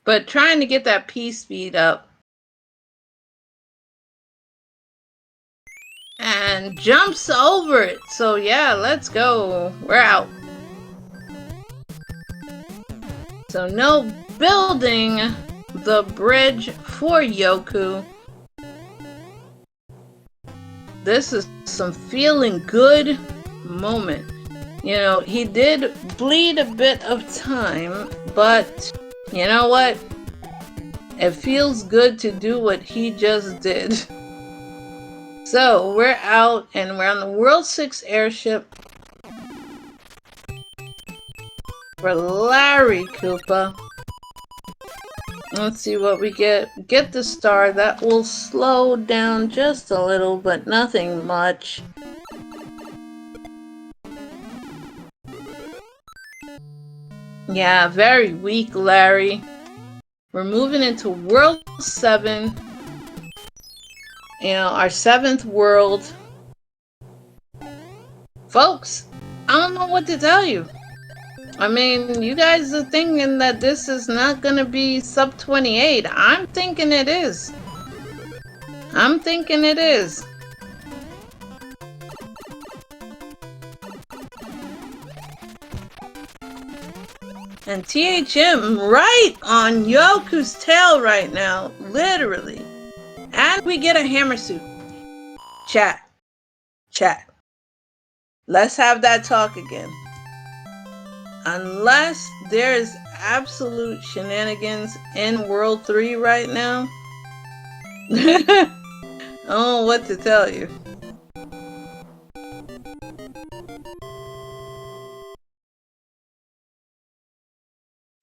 But trying to get that P speed up. And jumps over it. So yeah, let's go. We're out. So no building the bridge for Yoku. This is some feeling good moment. He did bleed a bit of time, but you know what? It feels good to do what he just did. So we're out and we're on the World 6 airship for Larry Koopa. Let's see what we get. Get the star. That will slow down just a little, but nothing much. Yeah, very weak, Larry. We're moving into World 7. Our 7th world. Folks, I don't know what to tell you. I mean, you guys are thinking that this is not gonna be sub 28. I'm thinking it is. I'm thinking it is. And THM right on Yoku's tail right now. Literally. And we get a hammer suit. Chat. Let's have that talk again. Unless there is absolute shenanigans in World 3 right now. I don't know what to tell you.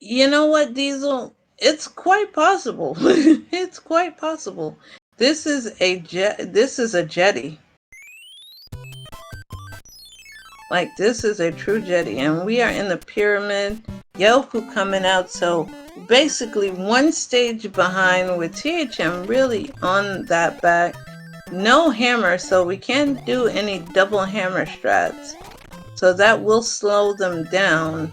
You know what, Diesel? It's quite possible. It's quite possible. This is a jetty. Like, this is a true jetty, and we are in the pyramid. Yoku coming out, so basically one stage behind with THM really on that back. No hammer, so we can't do any double hammer strats. So that will slow them down.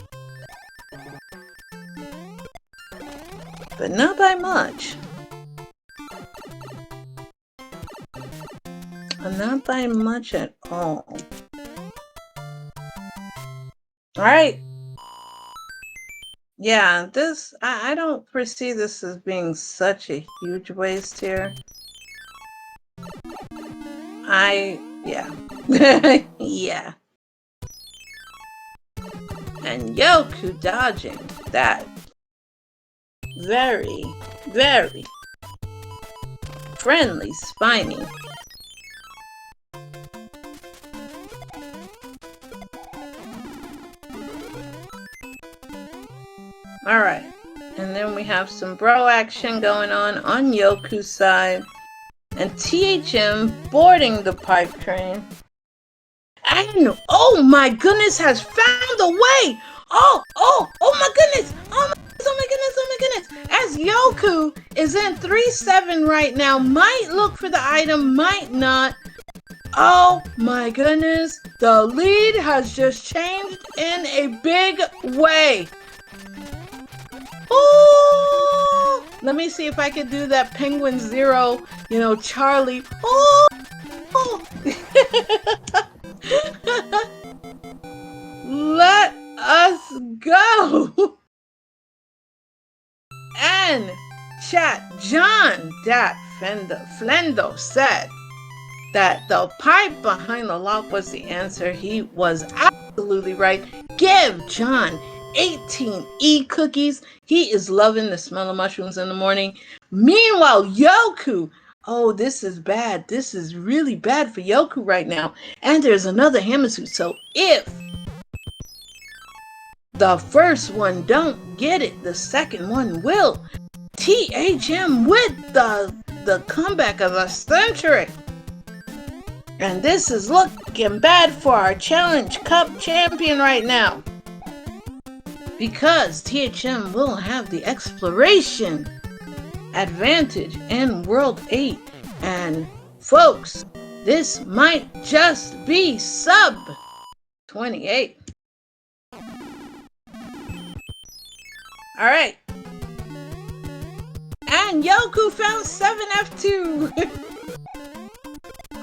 But not by much. not by much at all. Alright. Yeah, this, I don't foresee this as being such a huge waste here. Yeah. Yeah. And Yoku dodging that very, very friendly Spiny. Alright, and then we have some bro action going on Yoku's side. And THM boarding the pipe train. And oh my goodness, has found a way! Oh my goodness! Oh my goodness! As Yoku is in 3-7 right now, might look for the item, might not. Oh my goodness, the lead has just changed in a big way. Oh! Let me see if I could do that Penguin Zero, Charlie. Oh! Let us go! And chat, John Dat Flendo said that the pipe behind the lock was the answer. He was absolutely right. Give John 18 cookies. He is loving the smell of mushrooms in the morning. Meanwhile, Yoku, oh, this is bad. This is really bad for Yoku right now. And there's another hammer suit. So if the first one don't get it, the second one will. THM with the comeback of the century. And this is looking bad for our Challenge Cup champion right now. Because THM will have the exploration advantage in World 8. And folks, this might just be sub 28. Alright. And Yoku found 7F2.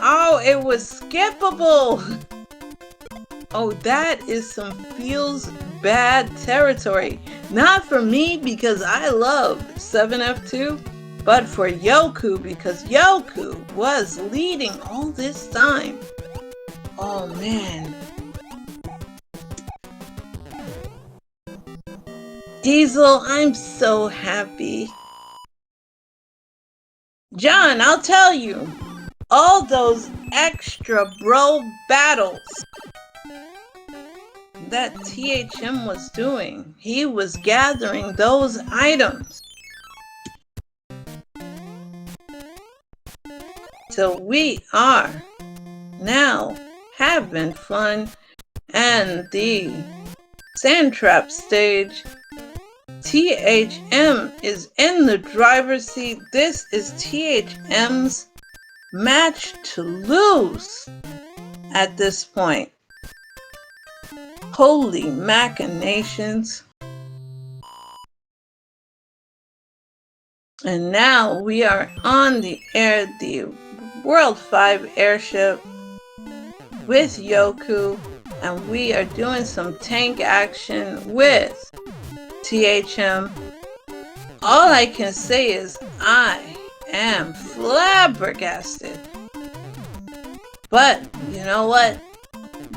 Oh, it was skippable. Oh, that is some feels bad territory. Not for me because I love 7F2, but for Yoku because Yoku was leading all this time. Oh man. Diesel, I'm so happy. John, I'll tell you, all those extra bro battles that THM was doing, he was gathering those items. So we are now having fun, and the sand trap stage, THM is in the driver's seat. This is THM's match to lose at this point. Holy machinations. And now we are on the air, the World 5 airship with Yoku, and we are doing some tank action with THM. All I can say is I am flabbergasted. But you know what?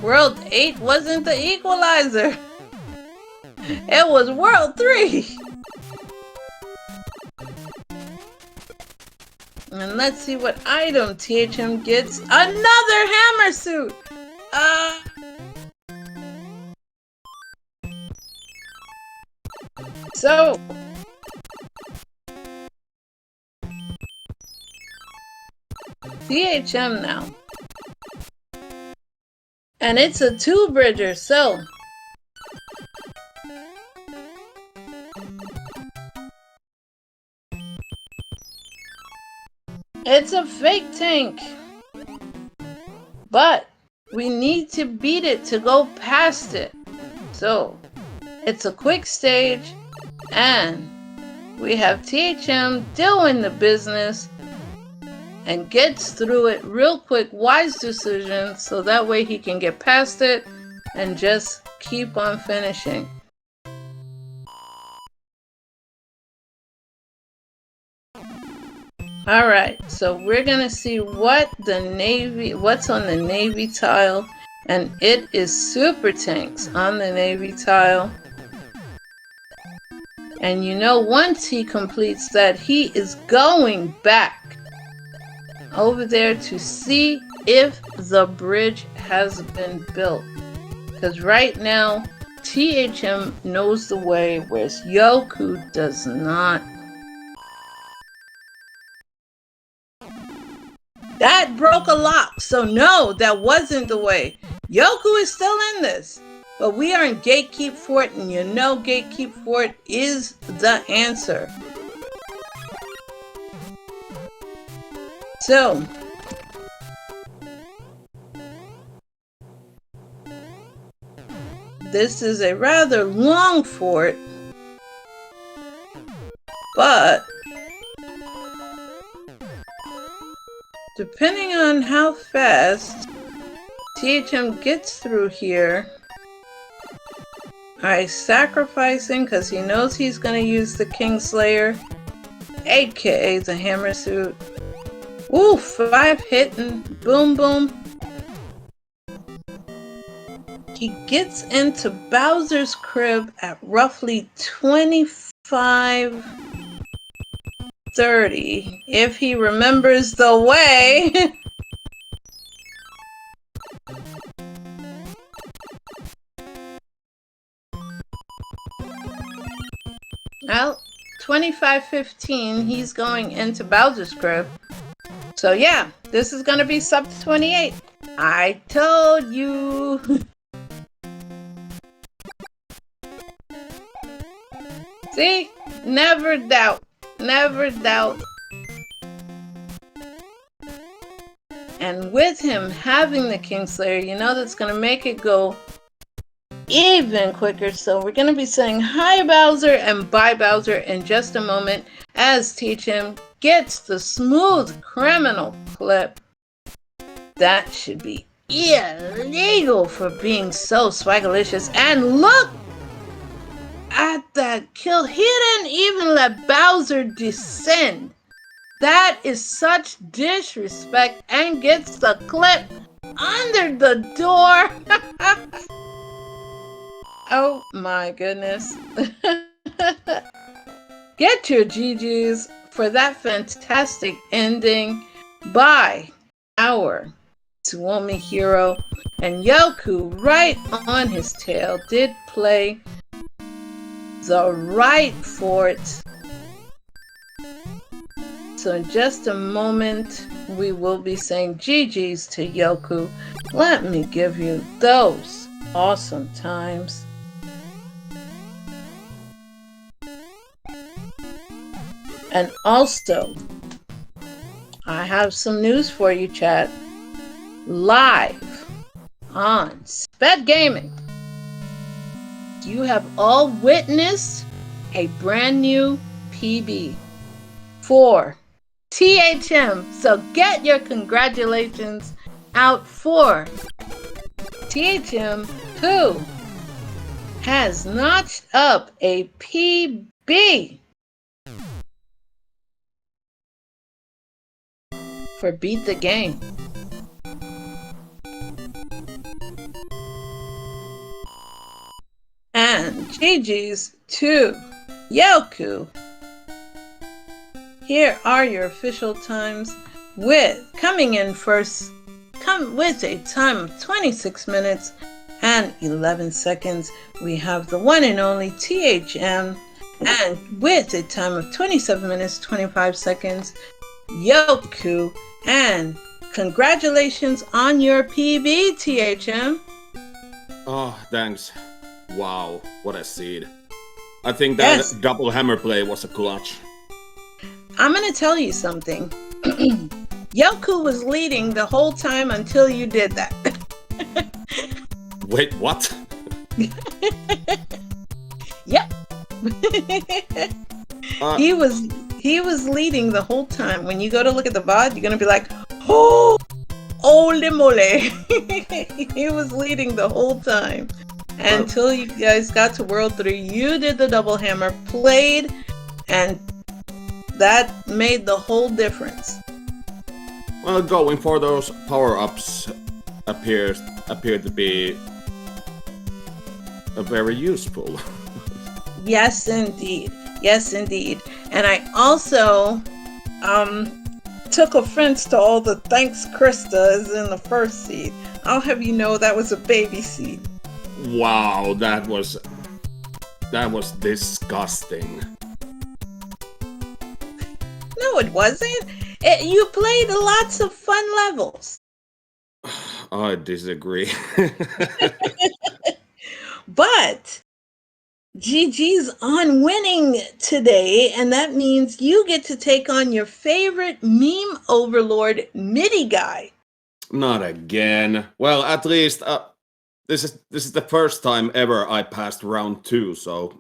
World 8 wasn't the equalizer. It was World 3. And let's see what item THM gets. Another hammer suit. So THM now. And it's a 2-bridger, so it's a fake tank. But we need to beat it to go past it. So it's a quick stage, and we have THM doing the business. and gets through it real quick. Wise decision, so that way he can get past it and just keep on finishing. All right, so we're gonna see what's on the Navy tile, and it is Super Tanks on the Navy tile. And you know, once he completes that, he is going back over there to see if the bridge has been built. Because right now, THM knows the way, whereas Yoku does not. That broke a lock, so no, that wasn't the way. Yoku is still in this, but we are in Gatekeep Fort, and you know Gatekeep Fort is the answer. So, this is a rather long fort, but depending on how fast THM gets through here, alright, sacrificing because he knows he's going to use the Kingslayer, aka the Hammer Suit. Ooh, 5 hitting, boom boom. He gets into Bowser's crib at roughly 25:30, if he remembers the way. Well, 25:15, he's going into Bowser's crib. So yeah, this is gonna be sub 28. I told you. See? Never doubt. Never doubt. And with him having the Kingslayer, you know that's going to make it go even quicker. So we're going to be saying hi Bowser and bye Bowser in just a moment as THM gets the Smooth Criminal clip. That should be illegal for being so swagalicious. And look at that kill. He didn't even let Bowser descend. That is such disrespect, and gets the clip under the door. Oh my goodness. Get your GGs for that fantastic ending by our Suomi hero. And Yoku, right on his tail, did play the right fort. So in just a moment, we will be saying GG's to Yoku. Let me give you those awesome times. And also, I have some news for you, chat. Live on Speedgaming, you have all witnessed a brand new PB for THM. So get your congratulations out for THM, who has notched up a PB for Beat the Game. And GG's to Yoku. Here are your official times, with coming in first, with a time of 26 minutes and 11 seconds. We have the one and only THM, and with a time of 27 minutes 25 seconds, Yoku. And congratulations on your PB, THM. Oh, thanks. Wow, what a seed. I think that double hammer play was a clutch. I'm gonna tell you something. Yoku was leading the whole time until you did that. Wait, what? Yep. He was leading the whole time. When you go to look at the VOD, you're going to be like, oh, holy moly. He was leading the whole time. Until you guys got to World 3, you did the double hammer, played, and that made the whole difference. Well, going for those power-ups appeared to be very useful. Yes, indeed. Yes, indeed. And I also took offense to all the thanks Krista is in the first seed. I'll have you know that was a baby seed. Wow, that was disgusting. No, it wasn't. You played lots of fun levels. I disagree. But GG's on winning today, and that means you get to take on your favorite meme overlord, MIDI guy. Not again. Well, at least this is the first time ever I passed round 2, so.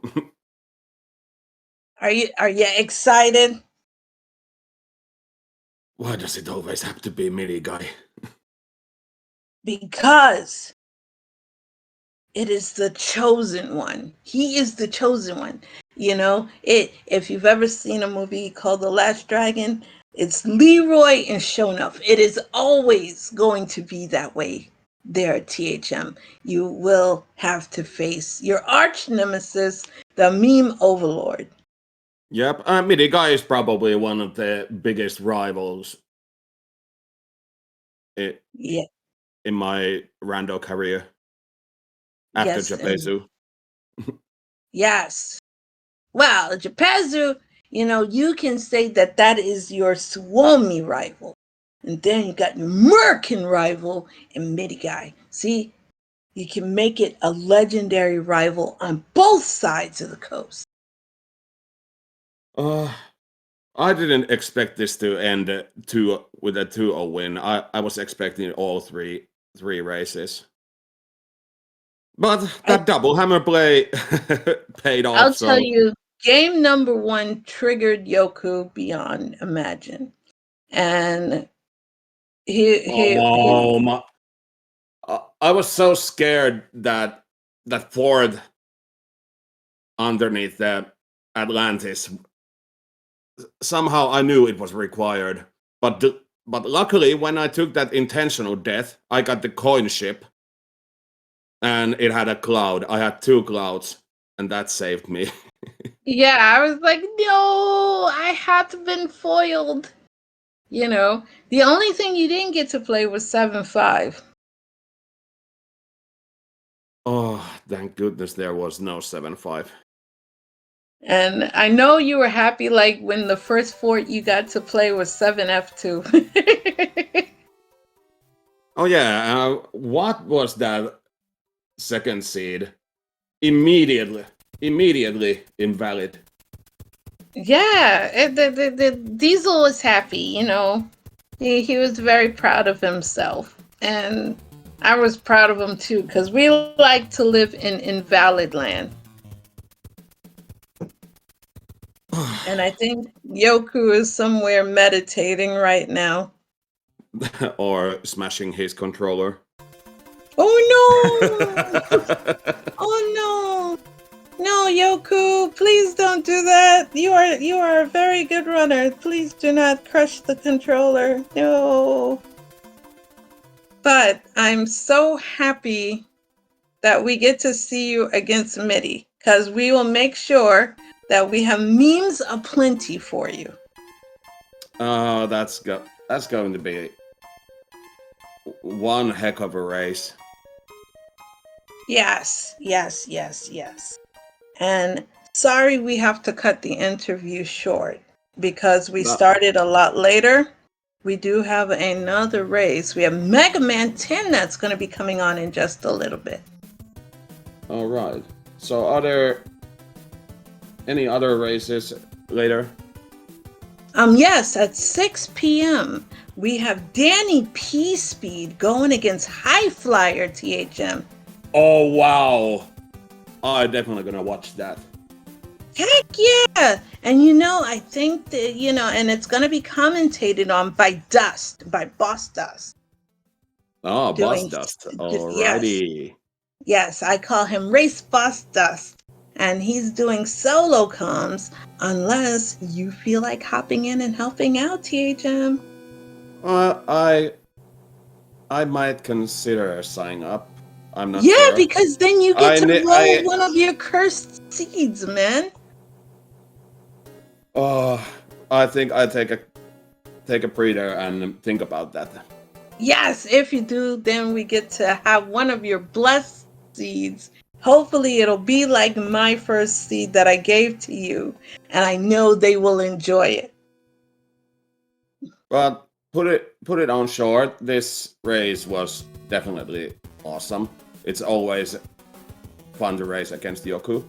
Are you excited? Why does it always have to be MIDI guy? Because it is the chosen one. He is the chosen one. You know, if you've ever seen a movie called The Last Dragon, it's Leroy and Shonuff. It is always going to be that way there at THM. You will have to face your arch nemesis, the meme overlord. Yep, MIDI guy is probably one of the biggest rivals in my rando career. After Japezu. Yes. Well, Japezu, you know, you can say that is your Suomi rival. And then you got your Merkin rival and MIDI guy. See, you can make it a legendary rival on both sides of the coast. I didn't expect this to end with a 2-0 win. I was expecting all three races. But that double hammer play paid off. I'll tell you, game number 1 triggered Yoku beyond imagine. And I was so scared that Ford underneath the Atlantis, somehow I knew it was required. But luckily, when I took that intentional death, I got the coin ship. And it had a cloud. I had 2 clouds, and that saved me. Yeah, I was like, no, I had been foiled. You know, the only thing you didn't get to play was 7-5. Oh, thank goodness there was no 7-5. And I know you were happy, like, when the first fort you got to play was 7F2. Oh, yeah. What was that second seed? Immediately invalid. Yeah, the Diesel was happy, you know. He was very proud of himself. And I was proud of him too, because we like to live in invalid land. And I think Yoku is somewhere meditating right now. Or smashing his controller. Oh no! Oh no! No, Yoku, please don't do that. You are a very good runner. Please do not crush the controller. No. But I'm so happy that we get to see you against MIDI, because we will make sure that we have memes aplenty for you. Oh, that's going to be one heck of a race. Yes. And sorry we have to cut the interview short because we started a lot later. We do have another race. We have Mega Man 10 that's going to be coming on in just a little bit. All right. So are there any other races later? Yes, at 6 p.m. we have Danny P Speed going against High Flyer THM. Oh wow. I'm definitely gonna watch that. Heck yeah! And you know, I think that, you know, and it's going to be commentated on by Boss Dust. Oh, Boss Doing, Dust. yes, Alrighty. yes, I call him Race Boss Dust. And he's doing solo comms unless you feel like hopping in and helping out, THM. I might consider signing up. I'm not Yeah, sure. because then you get to roll one of your cursed seeds, man. I think I take a breather and think about that. Yes, if you do, then we get to have one of your blessed seeds. Hopefully it'll be like my first seed that I gave to you, and I know they will enjoy it. But put it on short. This race was definitely awesome. It's always fun to race against Yoku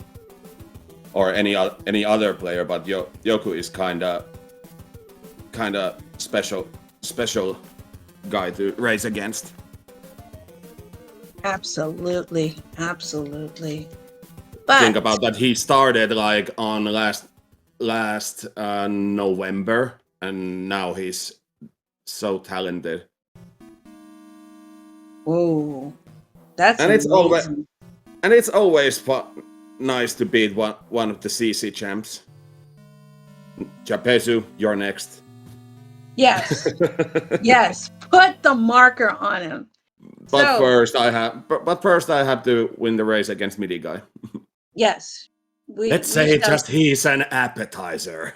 or any other player, but Yoku is kinda special guy to race against. Absolutely, absolutely. Think about that. He started like on last November, and now he's so talented. Whoa, that's And amazing. it's always nice to beat one of the CC champs. Chapezu, you're next. Yes, yes. Put the marker on him. But first I have to win the race against Midi guy. Yes. Let's say just he's an appetizer.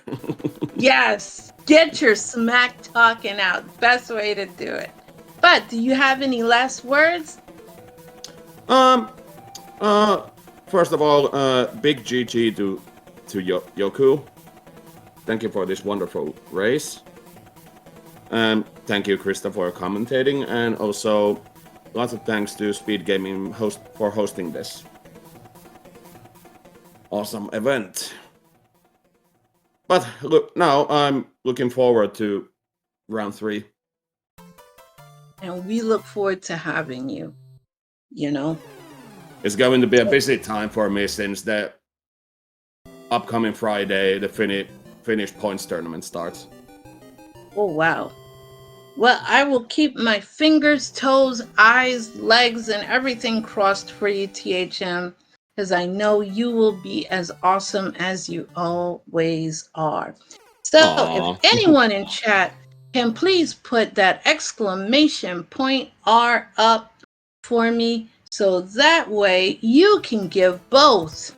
Yes. Get your smack talking out. Best way to do it. But do you have any last words? First of all, big GG to Yoku. Thank you for this wonderful race. Thank you, Krista, for commentating, and also lots of thanks to Speedgaming for hosting this awesome event. But look, now I'm looking forward to round 3. And we look forward to having you, you know. It's going to be a busy time for me since the upcoming Friday, the Finnish points tournament starts. Oh, wow. Well, I will keep my fingers, toes, eyes, legs, and everything crossed for you, THM, because I know you will be as awesome as you always are. So Aww. if anyone in chat can please put that exclamation point R up for me, so that way you can give both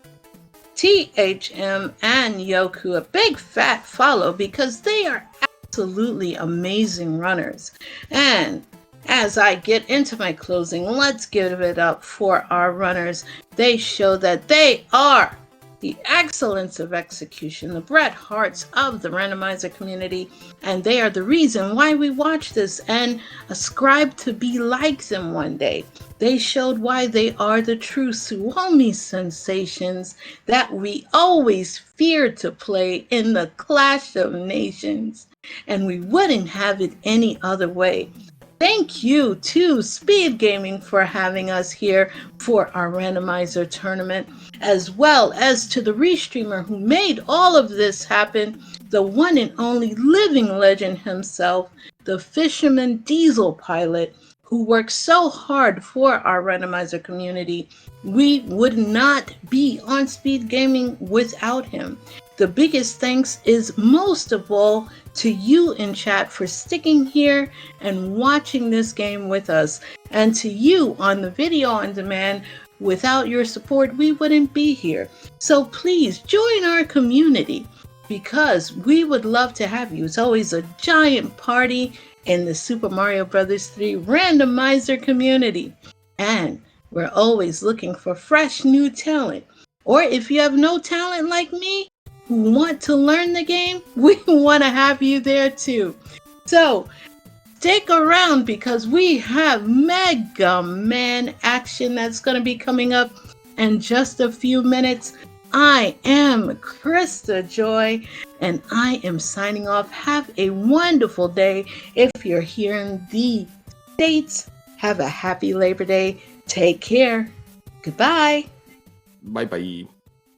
THM and Yoku a big fat follow, because they are absolutely amazing runners. And as I get into my closing, let's give it up for our runners. They show that they are the excellence of execution, the Bret Harts of the randomizer community, and they are the reason why we watch this and ascribe to be like them one day. They showed why they are the true Suomi sensations that we always feared to play in the Clash of Nations, and we wouldn't have it any other way. Thank you to Speedgaming for having us here for our randomizer tournament, as well as to the restreamer who made all of this happen, the one and only living legend himself, the Fisherman Diesel pilot, who works so hard for our randomizer community. We would not be on Speedgaming without him. The biggest thanks is most of all to you in chat for sticking here and watching this game with us, and to you on the video on demand. Without your support, we wouldn't be here. So please join our community, because we would love to have you. It's always a giant party in the Super Mario Bros. 3 randomizer community. And we're always looking for fresh new talent. Or if you have no talent like me, who want to learn the game, we want to have you there too. So stick around, because we have Mega Man action that's going to be coming up in just a few minutes. I am Krista Joy, and I am signing off. Have a wonderful day. If you're here in the States, have a happy Labor Day. Take care. Goodbye. Bye-bye.